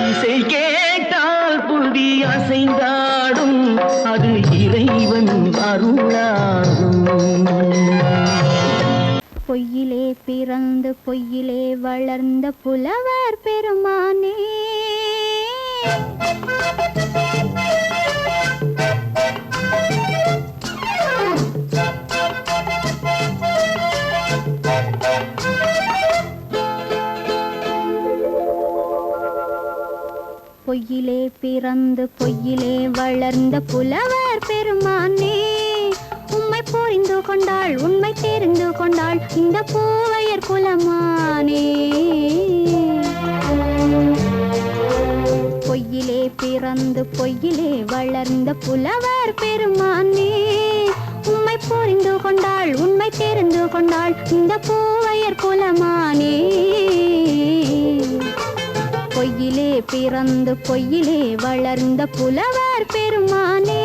Speaker 2: இசை கேட்டால் புதி அசைந்தாடும் அது இறைவன் அருளாகும்
Speaker 1: பொய்யிலே பிறந்து பொய்யிலே வளர்ந்த புலவர் பெருமானே பொய்யிலே பிறந்து பொய்யிலே வளர்ந்த புலவர் பெருமானே உம்மை புரிந்து கொண்டாள் உண்மை தெரிந்து கொண்டாள் இந்த பூவையர் குலமானே பொய்யிலே பிறந்து பொய்யிலே வளர்ந்த புலவர் பெருமானே உம்மை புரிந்து கொண்டாள் உண்மை தெரிந்து கொண்டாள் இந்த பூவையர் குலமானே பொய்யிலே பிறந்து பொய்யிலே வளர்ந்த புலவர் பெருமானே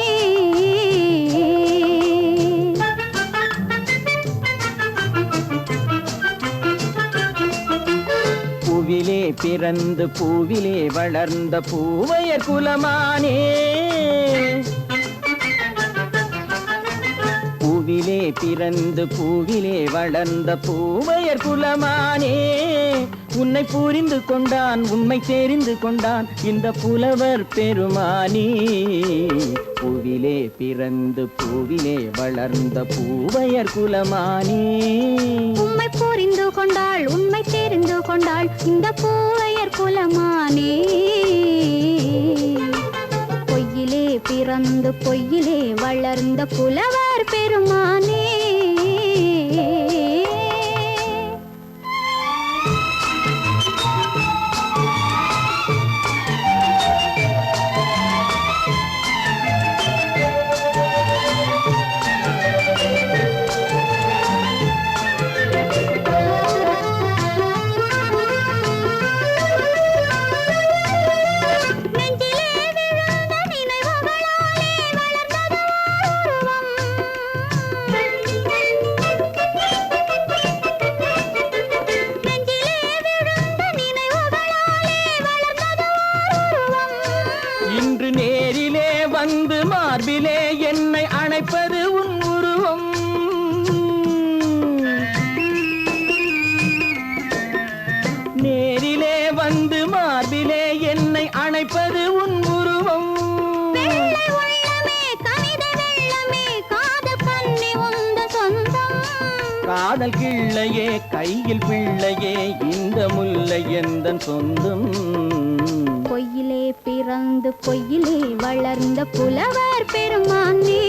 Speaker 2: பூவிலே பிறந்து பூவிலே வளர்ந்த பூவையர் குலமானே பூவிலே பிறந்து பூவிலே வளர்ந்த பூவையர் குலமானே உன்னை புரிந்து கொண்டான் உண்மை தெரிந்து கொண்டான் இந்த புலவர் பெருமானே பூவிலே பிறந்து பூவிலே வளர்ந்த பூவையர் குலமானே
Speaker 1: உண்மை புரிந்து கொண்டாள் உண்மை தெரிந்து கொண்டாள் இந்த பூவையர் குலமானே பொய்யிலே பிறந்து பொய்யிலே வளர்ந்த புலவர் பெருமானே
Speaker 2: இன்று நேரிலே வந்து மார்பிலே என்னை அணைப்பது உன் உருவம் நேரிலே வந்து மார்பிலே என்னை அணைப்பது உன் உருவம் காதல் கிள்ளையே கையில் பிள்ளையே இந்த முல்லை எந்தன் சொந்தம்
Speaker 1: பொய்யிலே பிறந்து பொய்யிலே வளர்ந்த புலவர் பெருமானே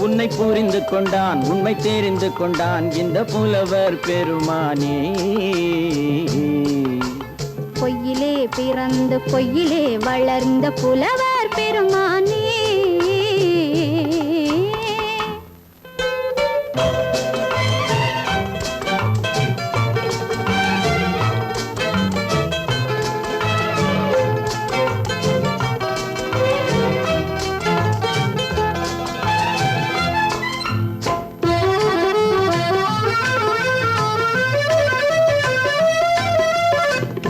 Speaker 2: உன்னை புரிந்து கொண்டான் உண்மை தெரிந்து கொண்டான் இந்த புலவர் பெருமானே
Speaker 1: பொய்யிலே பிறந்து பொய்யிலே வளர்ந்த புலவர் பெருமானே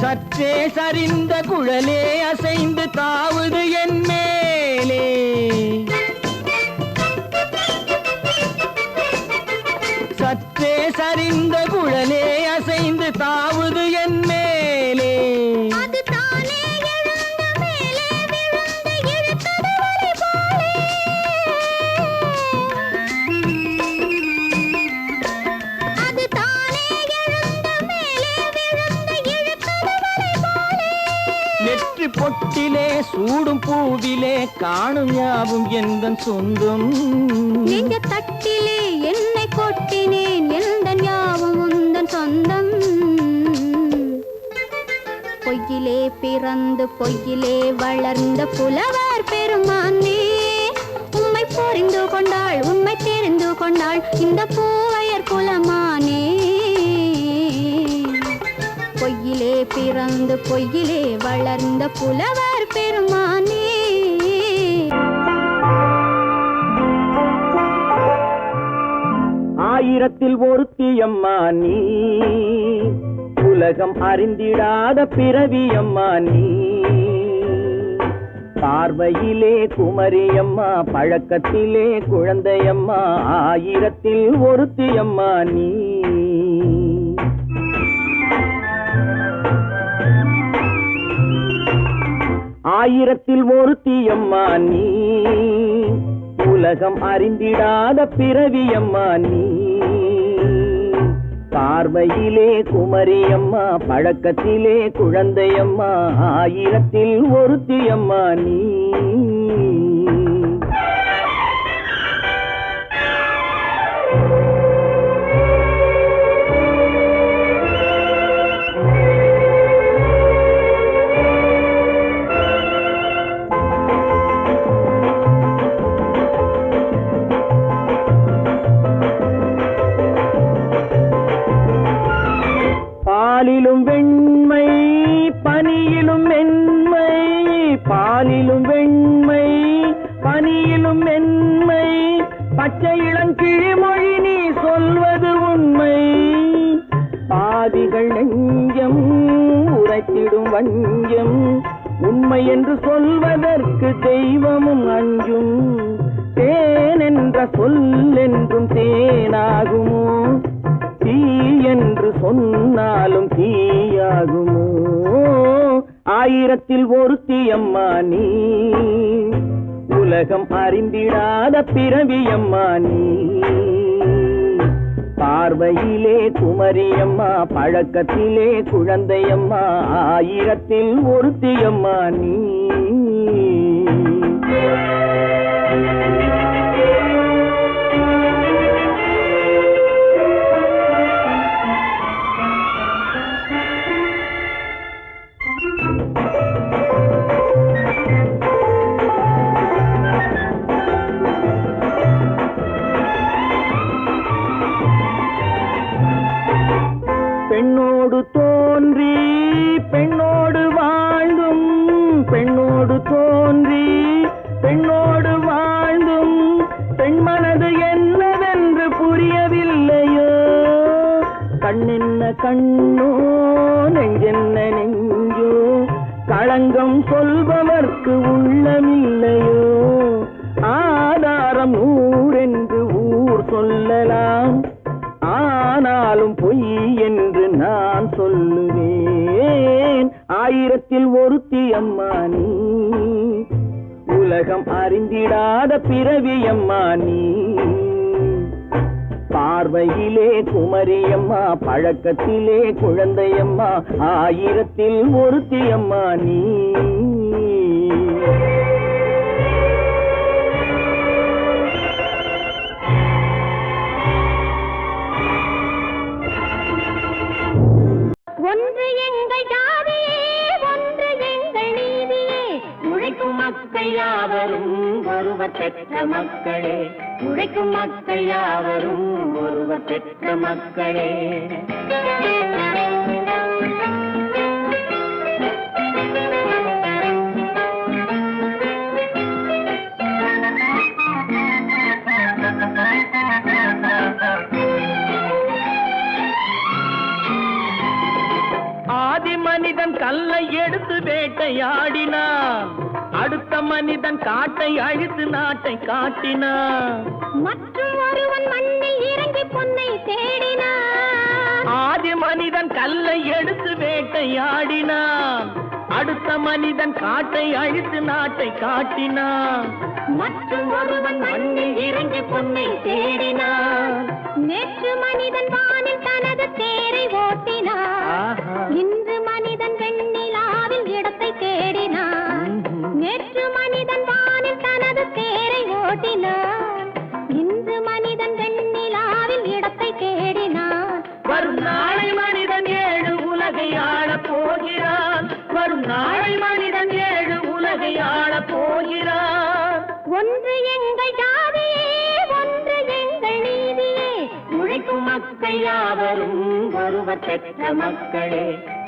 Speaker 2: சற்றே சரிந்த குழலே அசைந்து தாவுது என் மேலே சற்றே சரிந்த குழலே அசைந்து தாவுது என் மேலே நெற்றி பொட்டிலே சூடும் பூவிலே காணும் யாவும் எந்தன் சொந்தம்
Speaker 1: நெஞ்ச தட்டிலே என்னை கொட்டினேன் எந்தன் யாவும் உந்தன் சொந்தம் பொய்யிலே பிறந்து பொய்யிலே வளர்ந்த புலவர் பெருமானே உண்மை புரிந்து கொண்டாள் உண்மை தெரிந்து கொண்டாள் இந்த பூவையர் குலமானே பொய்யிலே பிறந்து பொய்யிலே வளர்ந்த புலவர் பெருமானே
Speaker 2: ஆயிரத்தில் ஒருத்தியம்மா நீ உலகம் அறிந்திடாத பிறவியம்மா நீ பார்வையிலே குமரியம்மா பழக்கத்திலே குழந்தையம்மா ஆயிரத்தில் ஒருத்தியம்மா நீ ஆயிரத்தில் ஒருத்தியம்மா நீ உலகம் அறிந்திடாத பிறவியம்மா நீ பார்வையிலே குமரியம்மா பழக்கத்திலே குழந்தையம்மா ஆயிரத்தில் ஒருத்தியம்மா நீ பாலிலும் வெண்மை பனியிலும் மென்மை பாலிலும் வெண்மை பனியிலும் மென்மை பச்சை இளங்கிழிமொழி நீ சொல்வது உண்மை பாதிகள் நெஞ்சம் உரைத்திடும் வஞ்சம் உண்மை என்று சொல்வதற்கு தெய்வமும் அஞ்சும் தேன் என்ற சொல் என்றும் தேனாகுமோ தீ என்று சொன்னாலும் தீயாகுமோ ஆயிரத்தில் ஒருத்தி அம்மா நீ உலகம் அறிந்திடாத பிறவியம்மா நீ பார்வையிலே குமரியம்மா பழக்கத்திலே குழந்தையம்மா ஆயிரத்தில் ஒருத்தியம்மா நீ பெண்ணோடு தோன்றி பெண்ணோடு வாழ்ந்தும் பெண்ணோடு தோன்றி பெண்ணோடு வாழ்ந்தும் பெண் மனது என்னவென்று புரியவில்லையோ கண்ணென்ன கண்ணோ நெஞ்சென்ன நெஞ்சோ களங்கம் சொல்பவர்க்கு உள்ளமில்லையோ ஆதாரம் ஊரென்று ஊர் சொல்லலாம் ஆனாலும் பொய் என்று நான் சொல்லுவேன் ஆயிரத்தில் ஒருத்தி அம்மா நீ உலகம் அறிந்திடாத பிறவியம்மா நீ பார்வையிலே குமரியம்மா பழக்கத்திலே குழந்தையம்மா ஆயிரத்தில் ஒருத்தி அம்மா நீ
Speaker 1: ஒன்று எங்கள் ஜாதியே ஒன்று எங்கள் நீதியே உழைக்கும் மக்கள் யாவரும் ஒருவர் பெற்ற மக்களே உழைக்கும் மக்கள் யாவரும் ஒருவர் பெற்ற மக்களே
Speaker 2: ஆதி மனிதன் கல்லை எடுத்து வேட்டையாடினான் அடுத்த மனிதன் காட்டை அழித்து நாட்டை காட்டினான்
Speaker 1: மற்றும் ஒருவன் மண்ணில் இறங்கி பொன்னை தேடினான்
Speaker 2: ஆதி மனிதன் கல்லை எடுத்து வேட்டையாடினான் அடுத்த மனிதன் காட்டை அழித்து நாட்டை காட்டினான்
Speaker 1: மற்றும் ஒருவன் மண்ணில் இறங்கி பொன்னை தேடினான் நேற்று மனிதன் வானில் தனது தேரை ஓட்டினான் இன்று மனிதன் வெண்ணிலாவில் இடத்தை தேடினான் நேற்று மனிதன் வானில் தனது தேரை ஓட்டினான் இன்று மனிதன் வெண்ணிலாவில் இடத்தை தேடினான்
Speaker 2: வரும் நாளை மனிதன் ஏழு உலகை ஆளப் போகிறான் வரும் நாளை மனிதன் ஏழு உலகை ஆளப் போகிறான்
Speaker 1: ஒன்று எங்கள் ஜாதியே ஒன்று எங்கள் நீதியே உழைக்கும் மக்கள் யாவரும் ஒருவர் பெற்ற மக்களே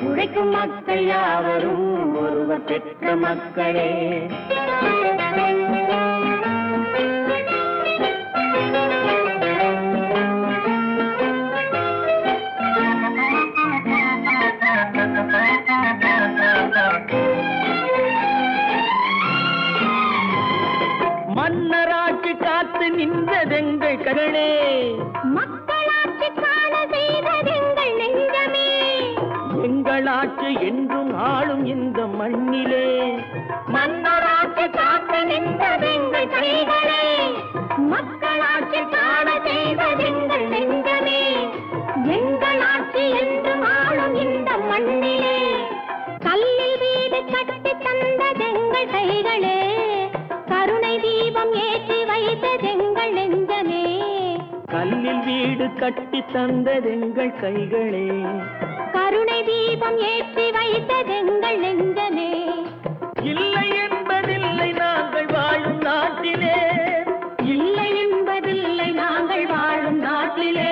Speaker 1: உழைக்கும் மக்கள் யாவரும் ஒருவர் பெற்ற மக்களே
Speaker 2: மன்னராட்சி காத்து நின்றதெங்கள் கரணே
Speaker 1: மக்களாட்சி காண செய்ததெங்கள் நெஞ்சமே
Speaker 2: எங்கள் ஆட்சி என்றும் ஆளும் இந்த மண்ணிலே
Speaker 1: மன்னராட்சி காத்து நின்றதெங்கள் கைகளே மக்களாட்சி காண செய்ததெங்கள் நெஞ்சமே எங்கள் ஆட்சி என்றும் ஆளும் இந்த மண்ணிலே கல்லில் வீடு கட்டி தந்ததெங்கள் கைகளே கருணை தீபம் ஏற்றி வைத்ததெங்கள் நெஞ்சமே
Speaker 2: கல்லில் வீடு கட்டி தந்ததெங்கள் கைகளே
Speaker 1: கருணை தீபம் ஏற்றி வைத்ததெங்கள் நெஞ்சமே
Speaker 2: இல்லை என்பதில்லை நாங்கள் வாழும் நாட்டிலே
Speaker 1: இல்லை என்பதில்லை நாங்கள் வாழும் நாட்டிலே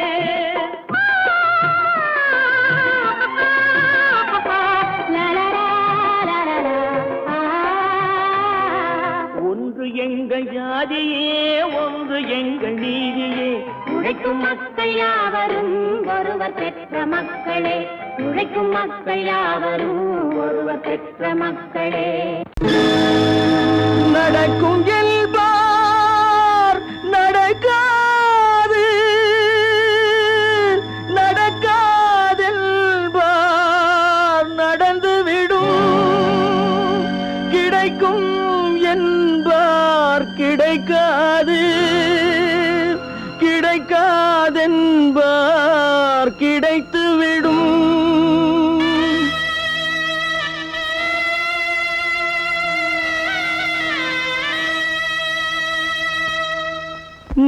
Speaker 2: ஒன்று எங்கள் ஜாதியே ஒன்று எங்கள் நீதியே
Speaker 1: உழைக்கும் மக்கள் யாவரும் ஒருவர் பெற்ற மக்களே உழைக்கும் மக்கள் யாவரும் ஒருவர் பெற்ற மக்களே
Speaker 2: நடக்கும் என்பார்
Speaker 4: கிடைக்காது கிடைக்காதென்பார் கிடைத்துவிடும்.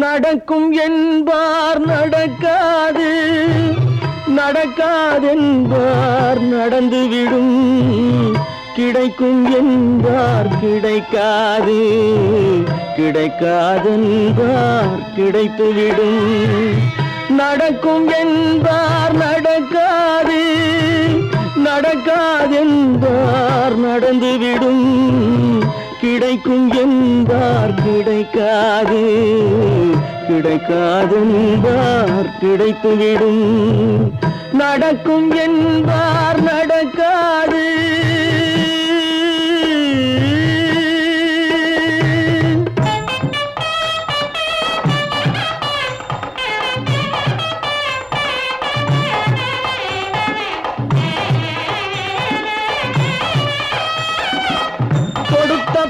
Speaker 4: நடக்கும் என்பார் நடக்காது நடக்காதென்பார் நடந்துவிடும். கிடைக்கும் என்பார் கிடைக்காது கிடைக்காதென்பார் கிடைத்துவிடும். நடக்கும் என்பார் நடக்காது நடக்காதென்பார் நடந்துவிடும். கிடைக்கும் என்பார் கிடைக்காது கிடைக்காதென்பார் கிடைத்துவிடும். நடக்கும் என்பார் நடக்காது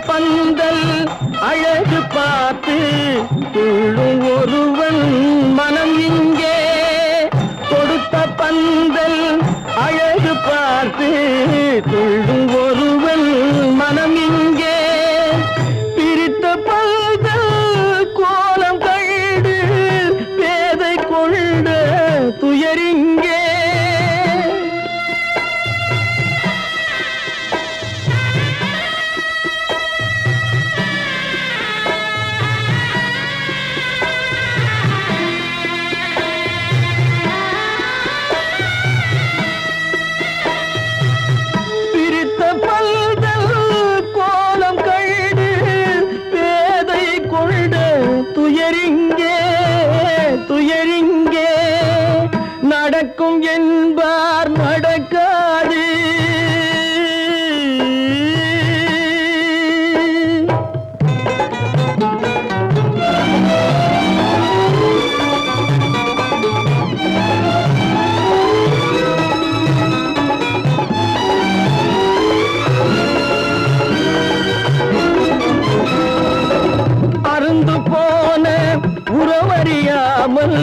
Speaker 4: பந்தல் அழகு பார்த்து துள்ளும் ஒருவன் மனம் இங்கே. கொடுத்த பந்தல் அழகு பார்த்து துள்ளும் ஒருவன் மனம் இங்கே. பிரித்த பந்தல் கோலம் கண்டு பேதை கொண்ட துயரிங்கே. துயரிங்கே நடக்கும் என்பார் நடக்காது. அருந்து போன உறவறியாமல்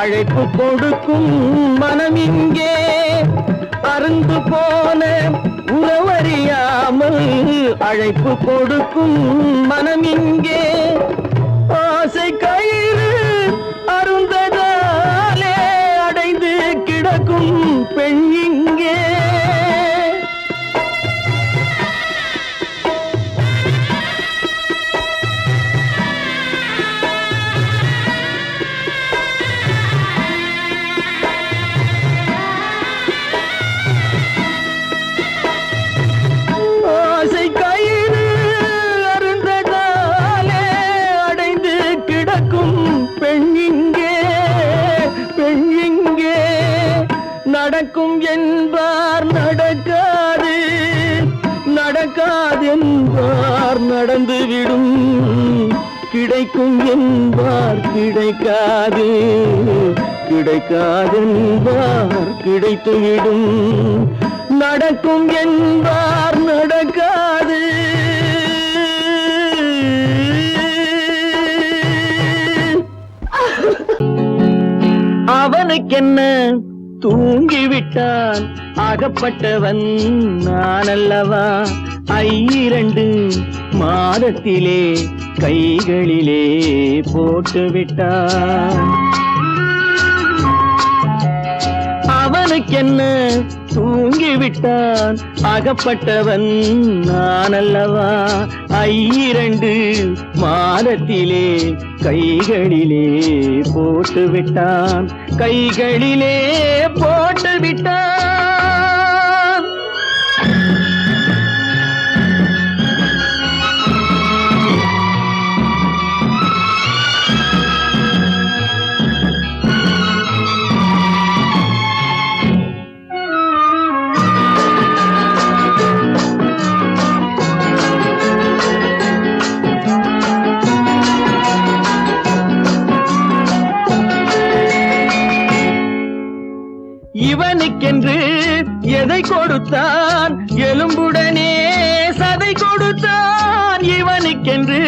Speaker 4: அழைப்பு கொடுக்கும் மனம் இங்கே. அருந்து போன உறவறியாமல் அழைப்பு கொடுக்கும் மனம் இங்கே. ஆசை கயிறு அருந்ததாலே அடைந்து கிடக்கும் பெண் இங்கே. நடக்கும் என்பார் நடக்காது நடக்காதென்பார் நடந்துவிடும். கிடைக்கும் என்பார் கிடைக்காது கிடைக்காதென்பார் கிடைத்துவிடும். நடக்கும் என்பார் நடக்காது. அவனுக்கென்ன தூங்கிவிட்டான் அகப்பட்டவன் நான் அல்லவா. 2 மாதத்திலே கைகளிலே போட்டுவிட்டான். அவனுக்கென்ன தூங்கிவிட்டான் அகப்பட்டவன் நான் அல்லவா. 2 மாதத்திலே கைகளிலே போட்டுவிட்டான் கைகளிலே போட்டுவிட்டான். இவனுக்கென்று எதை கொடுத்தான் எலும்புடனே சதை கொடுத்தான். இவனுக்கென்று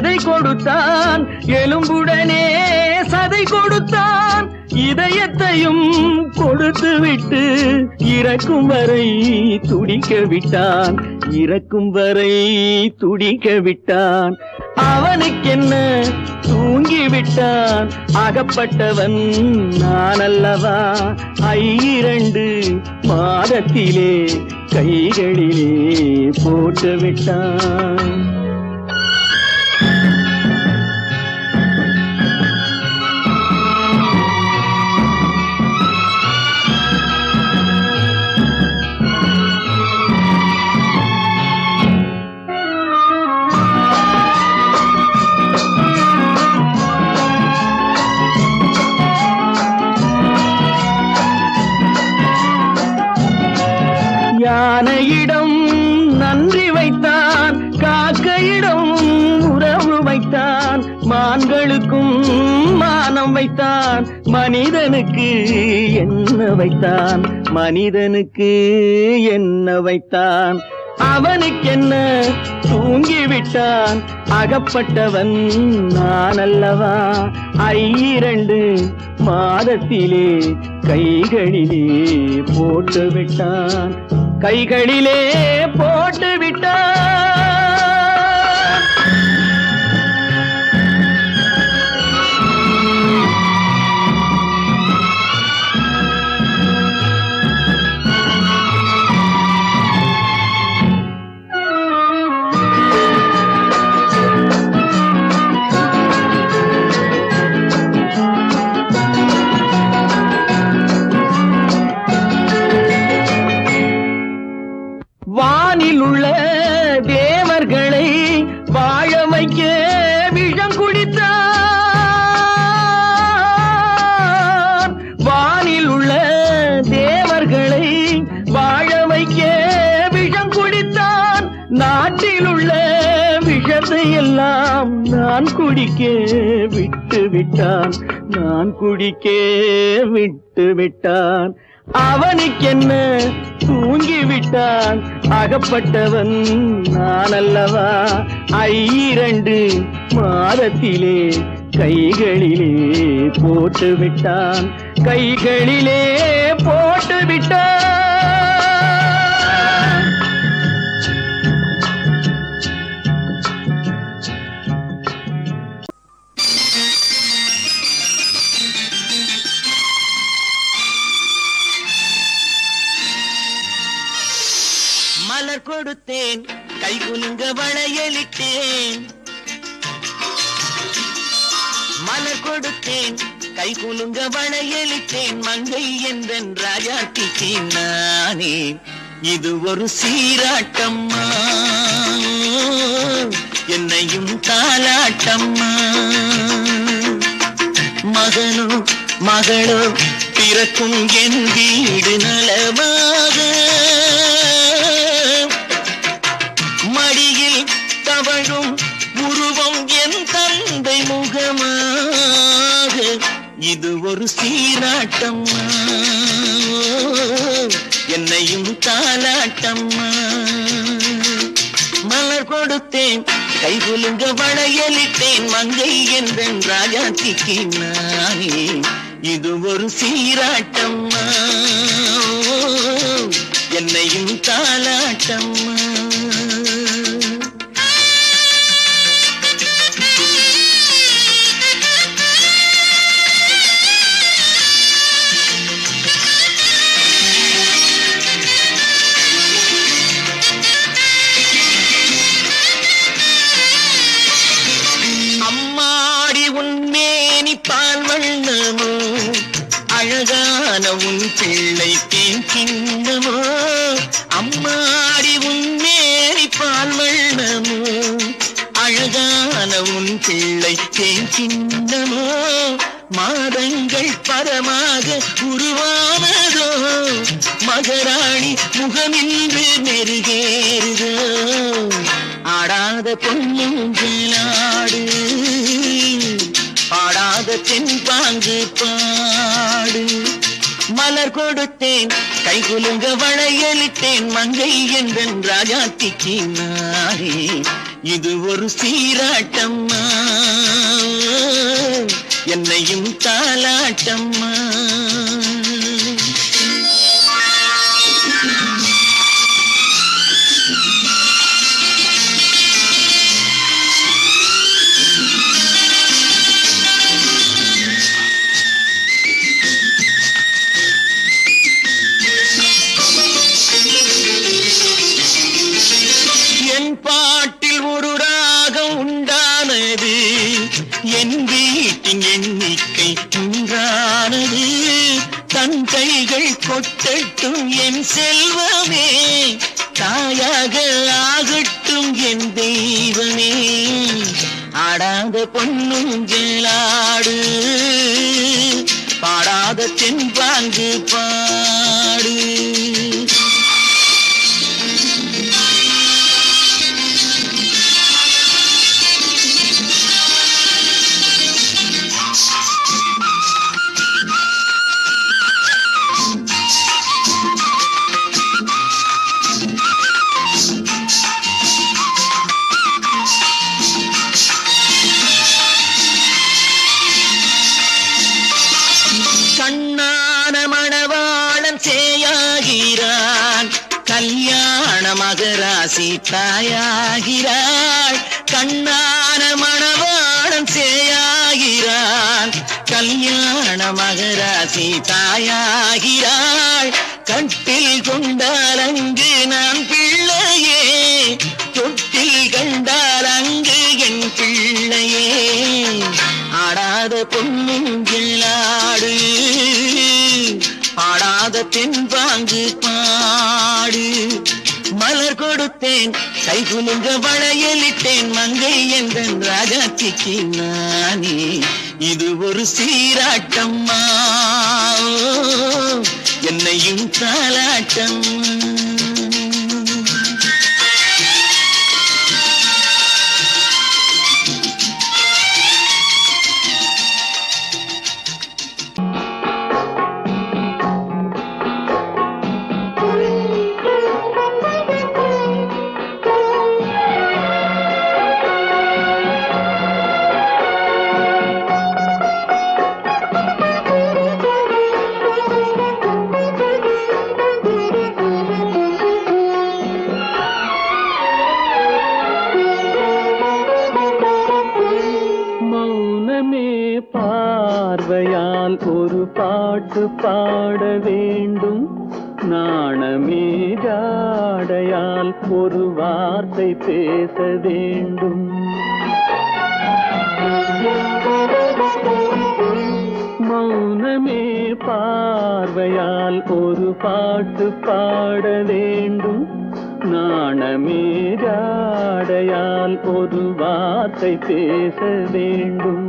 Speaker 5: எதை கொடுத்தான் எலும்புடனே சதை கொடுத்தான் இதயத்தையும் கொடுத்து விட்டு இறக்கும் வரை துடிக்க விட்டான் இறக்கும் வரை துடிக்க விட்டான் அவனுக்கென்ன தூங்கிவிட்டான் அகப்பட்டவன் நான் அல்லவா 2 மாதத்திலே கைகளிலே போட்டு விட்டான் யானையிடம் நன்றி வைத்தான் காக்கையிடம் உறவு வைத்தான் மான்களுக்கும் மானம் வைத்தான் மனிதனுக்கு என்ன வைத்தான் மனிதனுக்கு என்ன வைத்தான் அவனுக்கென்ன தூங்கிவிட்டான் அகப்பட்டவன் நான் அல்லவா 2 மாதத்திலே கைகளிலே போட்டு விட்டான் கைகளிலே போட்டு விட்டான் வானில் உள்ள தேவர்களை வாழ வைக்க விஷம் குடித்தான் வானில் உள்ள தேவர்களை வாழ வைக்க விஷம் குடித்தான் நாட்டில் உள்ள விஷத்தை எல்லாம் நான் குடிக்க விட்டு விட்டான் நான் குடிக்க விட்டு விட்டான் அவனுக்கென்ன தூங்கிவிட்டான் அகப்பட்டவன் நான் அல்லவா 2 மாதத்திலே கைகளிலே போட்டு விட்டான் கைகளிலே போட்டு விட்டான்
Speaker 6: மலர் கொடுத்தேன் கைகுலுங்க வளையலிட்டேன் மலர் கொடுத்தேன் கைகுலுங்க வளையலிட்டேன் மங்கை என்றன் ராஜாத்திக்கு நானே இது ஒரு சீராட்டம்மா என்னையும் தாலாட்டம்மா மகனோ மகளோ பிறக்கும் என் வீடு நலமாக மடியில் தவழும் உருவம் என் தந்தை முகமாக இது ஒரு சீராட்டம்மா என்னையும் தாலாட்டம்மா மலர் கொடுத்தேன் கைகுலுங்க வளையலிட்டேன் மங்கை என்றன் ராஜாத்திக்கு நானே இது ஒரு சீராட்டம்மா என்னையும் தாலாட்டம்மா அழகான உன் பிள்ளை தேன் கிண்ணமோ அம்மாடி உன் மேரி பால் வண்ணமோ அழகான உன் பிள்ளை தேன் கிண்ணமோ மாதங்கள் பரமாக உருவானதோ மகராணி முகமின்று நெருகேறுதோ ஆடாத பொன்னுங்களாடு பாடாத தென்பாங்கு பாடு மலர் கொடுத்தேன் கைகுலுங்க வளையலிட்டேன் மங்கை என்றன் ராஜாத்திக்கு நானே இது ஒரு சீராட்டம்மா என்னையும் தாலாட்டம்மா என் பாட்டில் ஒரு ராகம் உண்டானது என் வீட்டின் எண்ணிக்கை உண்டானது தன் கைகள் கொட்டட்டும் என் செல்வமே தாயாக ஆகட்டும் என் தெய்வமே ஆடாத பொன்னும் ஜெலாடு பாடாத தென்பாங்கு பாடு கண்ணான மணவாளன் சேயாகிறான் கல்யாண மகராசி தாயாகிறாள் கண்ணான மணவாளன் சேயாகிறான் கல்யாண மகராசி தாயாகிறாள் கட்டில் கொண்டால் அங்கு நான் பிள்ளையே தொட்டில் கண்டால் அங்கு என் பிள்ளையே ஆடாத பொன்னுங்களாடு பாடாத தென்பாங்கு பாடு மலர் கொடுத்தேன் கை குலுங்க வளையலிட்டேன் மங்கை என்றன் ராஜாத்திக்கு நானே இது ஒரு சீராட்டம்மா என்னையும் தாலாட்டம்
Speaker 3: பார்வையால் ஒரு பாட்டு பாட வேண்டும் நாணமே ஜாடையால் ஒரு வார்த்தை பேச வேண்டும் மௌனமே பார்வையால் ஒரு பாட்டு பாட வேண்டும் நாணமே ஜாடையால் ஒரு வார்த்தை பேச வேண்டும்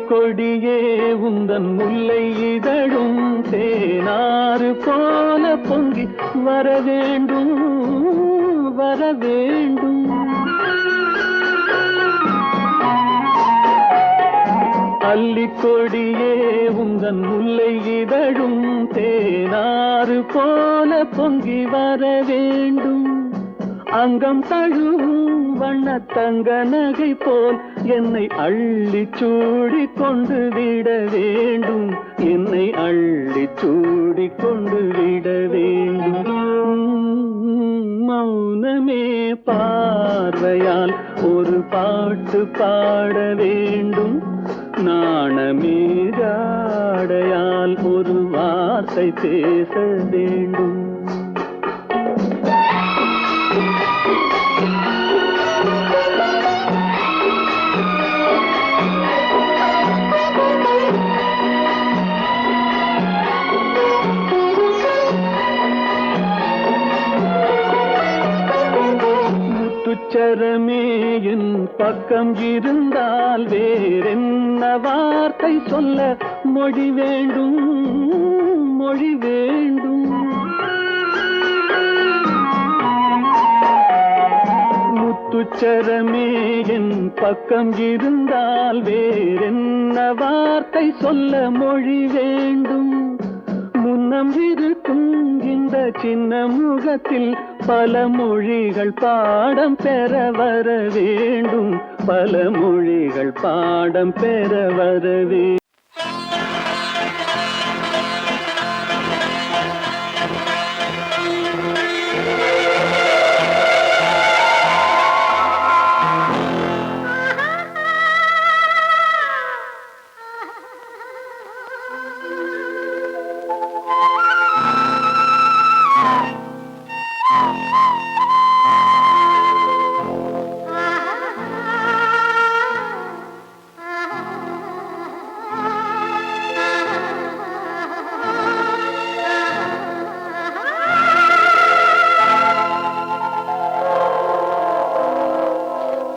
Speaker 3: கொடியே உந்தன் முல்லை இதழும் தேனாறு போல பொங்கி வர வேண்டும் வர வேண்டும் அல்லிக்கொடியே உந்தன் முல்லை இதழும் தேனாறு போல பொங்கி வர வேண்டும் அங்கம் தழுவும் வண்ணத்தங்க நகை போல் என்னை அள்ளி சூடி கொண்டு விட வேண்டும் என்னை அள்ளி சூடி கொண்டு விட வேண்டும் மௌனமே பார்வையால் ஒரு பாட்டு பாட வேண்டும் நாணமே ஜாடையால் ஒரு வார்த்தை பேச வேண்டும் முத்துச்சரமே என் பக்கம் இருந்தால் வேறென்ன வார்த்தை சொல்ல மொழி வேண்டும் மொழி வேண்டும் அச்சரமே என் பக்கம் இருந்தால் வேறென்ன வார்த்தை சொல்ல மொழி வேண்டும்? முன்னம் இருக்கும் இந்த சின்ன முகத்தில் பல மொழிகள் பாடம் பெற வர வேண்டும், பல மொழிகள் பாடம் பெற வர வேண்டும்.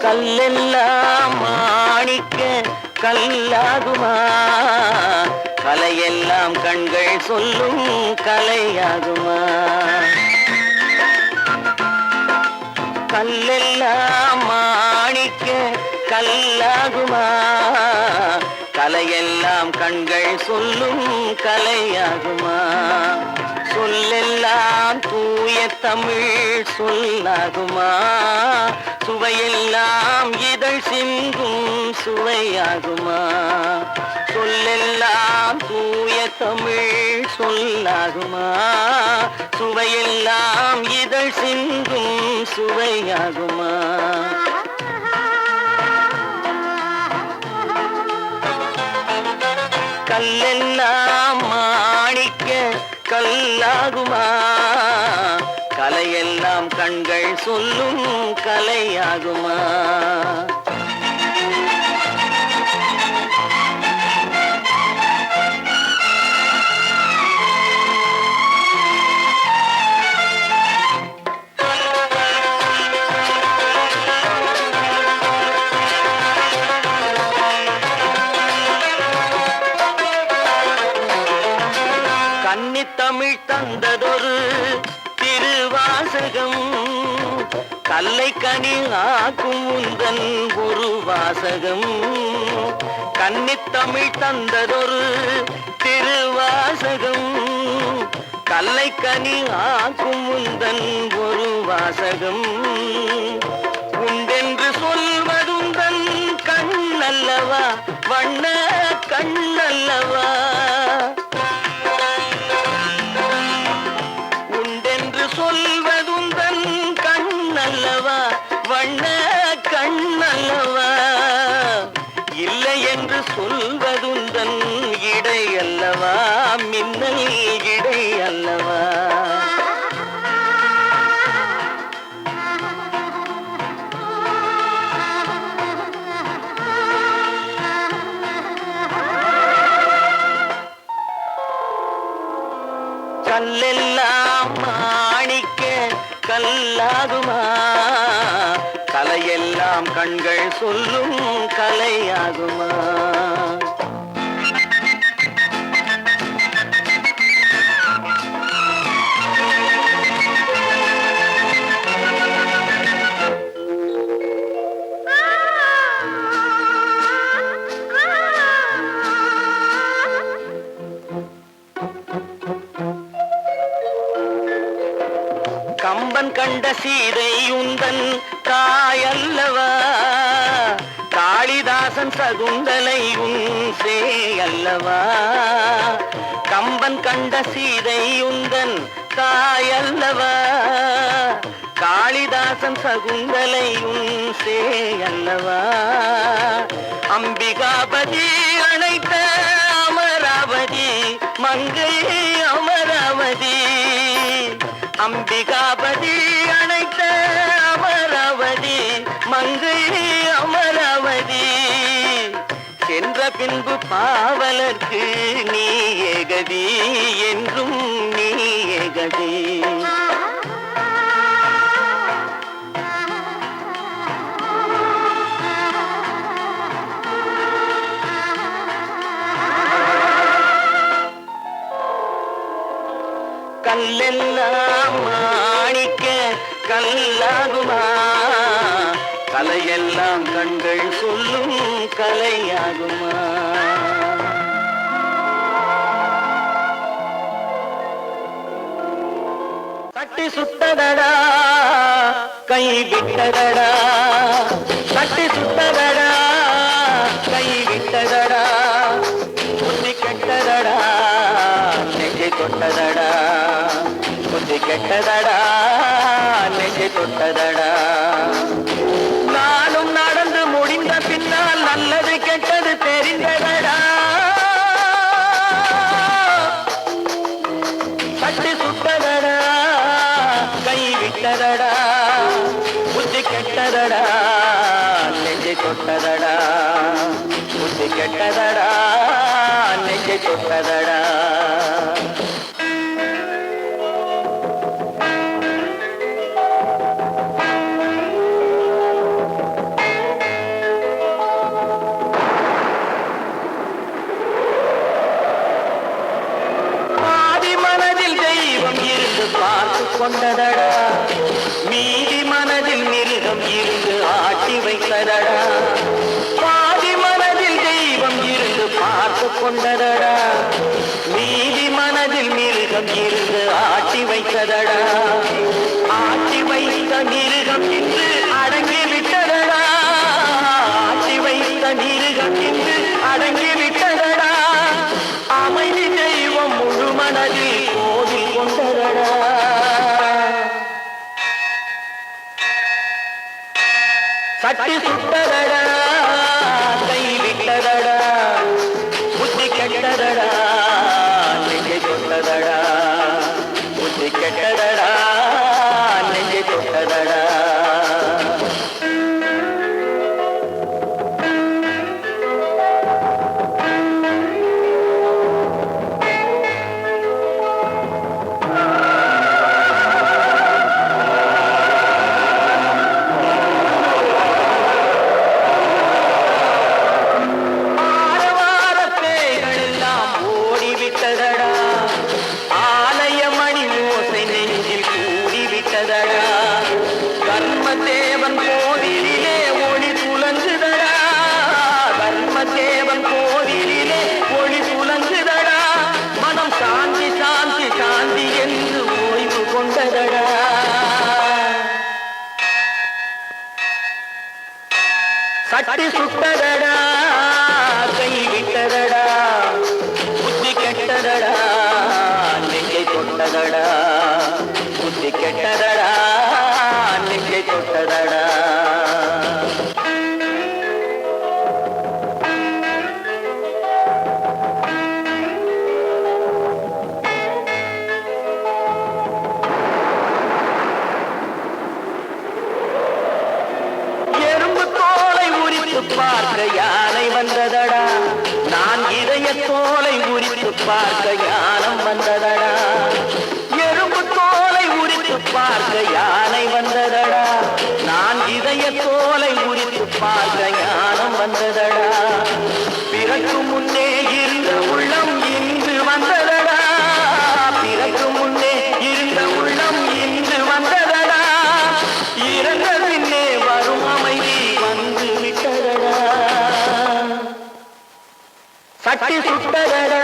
Speaker 6: கல்லெல்லாம் மாணிக்க கல்லாகுமா, கலையெல்லாம் கண்கள் சொல்லும் கலையாகுமா? கல்லெல்லாம் மாணிக்க கல்லாகுமா, கலையெல்லாம் கண்கள் சொல்லும் கலையாகுமா? சொல்லெல்லாம் தூய தமிழ் சொல்லாகுமா, சுவையெல்லாம் இதழ் சிந்தும் சுவையாகுமா? சொல்லெல்லாம் தூய தமிழ் சொல்லாகுமா, சுவையெல்லாம் இதழ் சிந்தும் சுவையாகுமா? கல்லெல்லாம் மாணிக்க கல்லாகுமா, கலையெல்லாம் கண்கள் சொல்லும் கலையாகுமா? கன்னித்தமிழ் தந்ததொரு திருவாசகம், கல்லை கனி ஆக்கும் உந்தன் ஒரு வாசகம். கன்னித்தமிழ் தந்ததொரு திருவாசகம், கல்லை கனி ஆக்கும் உந்தன் ஒரு வாசகம். உண்டென்று சொல்வதுந்தன் கண்ணல்லவா, வண்ண கண்ணல்லவா? சொல்வதுந்தன் கண்ணல்லவா, வண்ண கண்ணல்லவா? இல்லை என்று சொல்வதுந்தன் இடை அல்லவா, மின்னல் இடை அல்லவா? கல்லெல்லாம் மாணிக்க கல்லாகுமா, கலையெல்லாம் கண்கள் சொல்லும் கலையாகுமா? கம்பன் கண்ட சீதை உந்தன் தாயல்லவா, காளிதாசன் சகுந்தலை உன் சேயல்லவா? கம்பன் கண்ட சீதை உந்தன் தாயல்லவா, காளிதாசன் சகுந்தலை உன் சேயல்லவா? அம்பிகாபதி அணைத்த அமராவதி மங்கை அமராவதி, அம்பிகாபதி அணைத்த அமராவதி மங்கை அமராவதி. சென்ற பின்பு பாவலர்க்கு நீ ஏகதி, என்றும் நீ ஏகதி. கல்லெல்லாம் மாணிக்க கல்லாகுமா, கலையெல்லாம் கண்கள் சொல்லும் கலையாகுமா? தட்டி சுட்டதடா கை விட்டதடா, தட்டி சுட்டதடா கை விட்டதடா, புத்தி கெட்டதடா நெஞ்சை தொட்டதடா, புத்தி கெட்டதடா நெஞ்சை தொட்டதடா. நானும் நடந்து முடிந்த பின்னால் நல்லது கெட்டது தெரிந்ததடா. தட்டி சுட்டதடா கை விட்டதடா, புத்தி கெட்டதடா நெஞ்சை தொட்டதடா, புத்தி கெட்டதடா நெஞ்சை தொட்டதடா. பார்த்து கொண்டதடா, மீதி மனதில் மிருகம் இருந்து ஆட்டி வைத்ததடா. பாதி மனதில் தெய்வம் இருந்து பார்த்து கொண்டதடா, மீதி மனதில் மிருகம் இருந்து ஆட்டி வைத்ததடா. ஆட்டி வைத்த மிருகம் இன்று அடங்கி விட்டதடா, ஆட்டி வைத்த மிருகம் இன்று அடங்கி விட்டதடா. அமைதி தெய்வம் முழு மனதில் கோவில் கொண்டதடா. சட்டி சுட்டதடா கை விட்டதடா, புத்தி கெட்டதடா நெஞ்சை தொட்டதடா, புத்தி கெட்டதடா நெஞ்சை தொட்டதடா. தர்மதேவன் கோவிலிலே ஒளி துலங்குதடா, தர்மதேவன் கோவிலிலே ஒளி துலங்குதடா. மனம் சாந்தி சாந்தி சாந்தி என்று ஓய்வு கொண்டதடா. சட்டி சுட்டதடா கை விட்டதடா, புத்தி கெட்டதடா நெஞ்சை தொட்டதடா, புத்தி கெட்டதடா நெஞ்சை தொட்டதடா. எறும்பு தோலை உரித்து பார்க்க யானை வந்ததடா, நான் இதய தோலை உரித்து பார்க்க யானம் வந்ததடா. எறும்பு தோலை உரித்து பார்க்க யானை வந்ததடா, நான் இதய தோலை உரித்து பார்க்க ஞானம் வந்ததடா. பிறகு முன்னே இருந்த உள்ளம் இன்று வந்ததடா, பிறகு முன்னே இருந்த உள்ளம் இன்று வந்ததடா. இறந்த பின்னே வரும் அமைதி வந்து விட்டதடா. சட்டி சுட்டதடா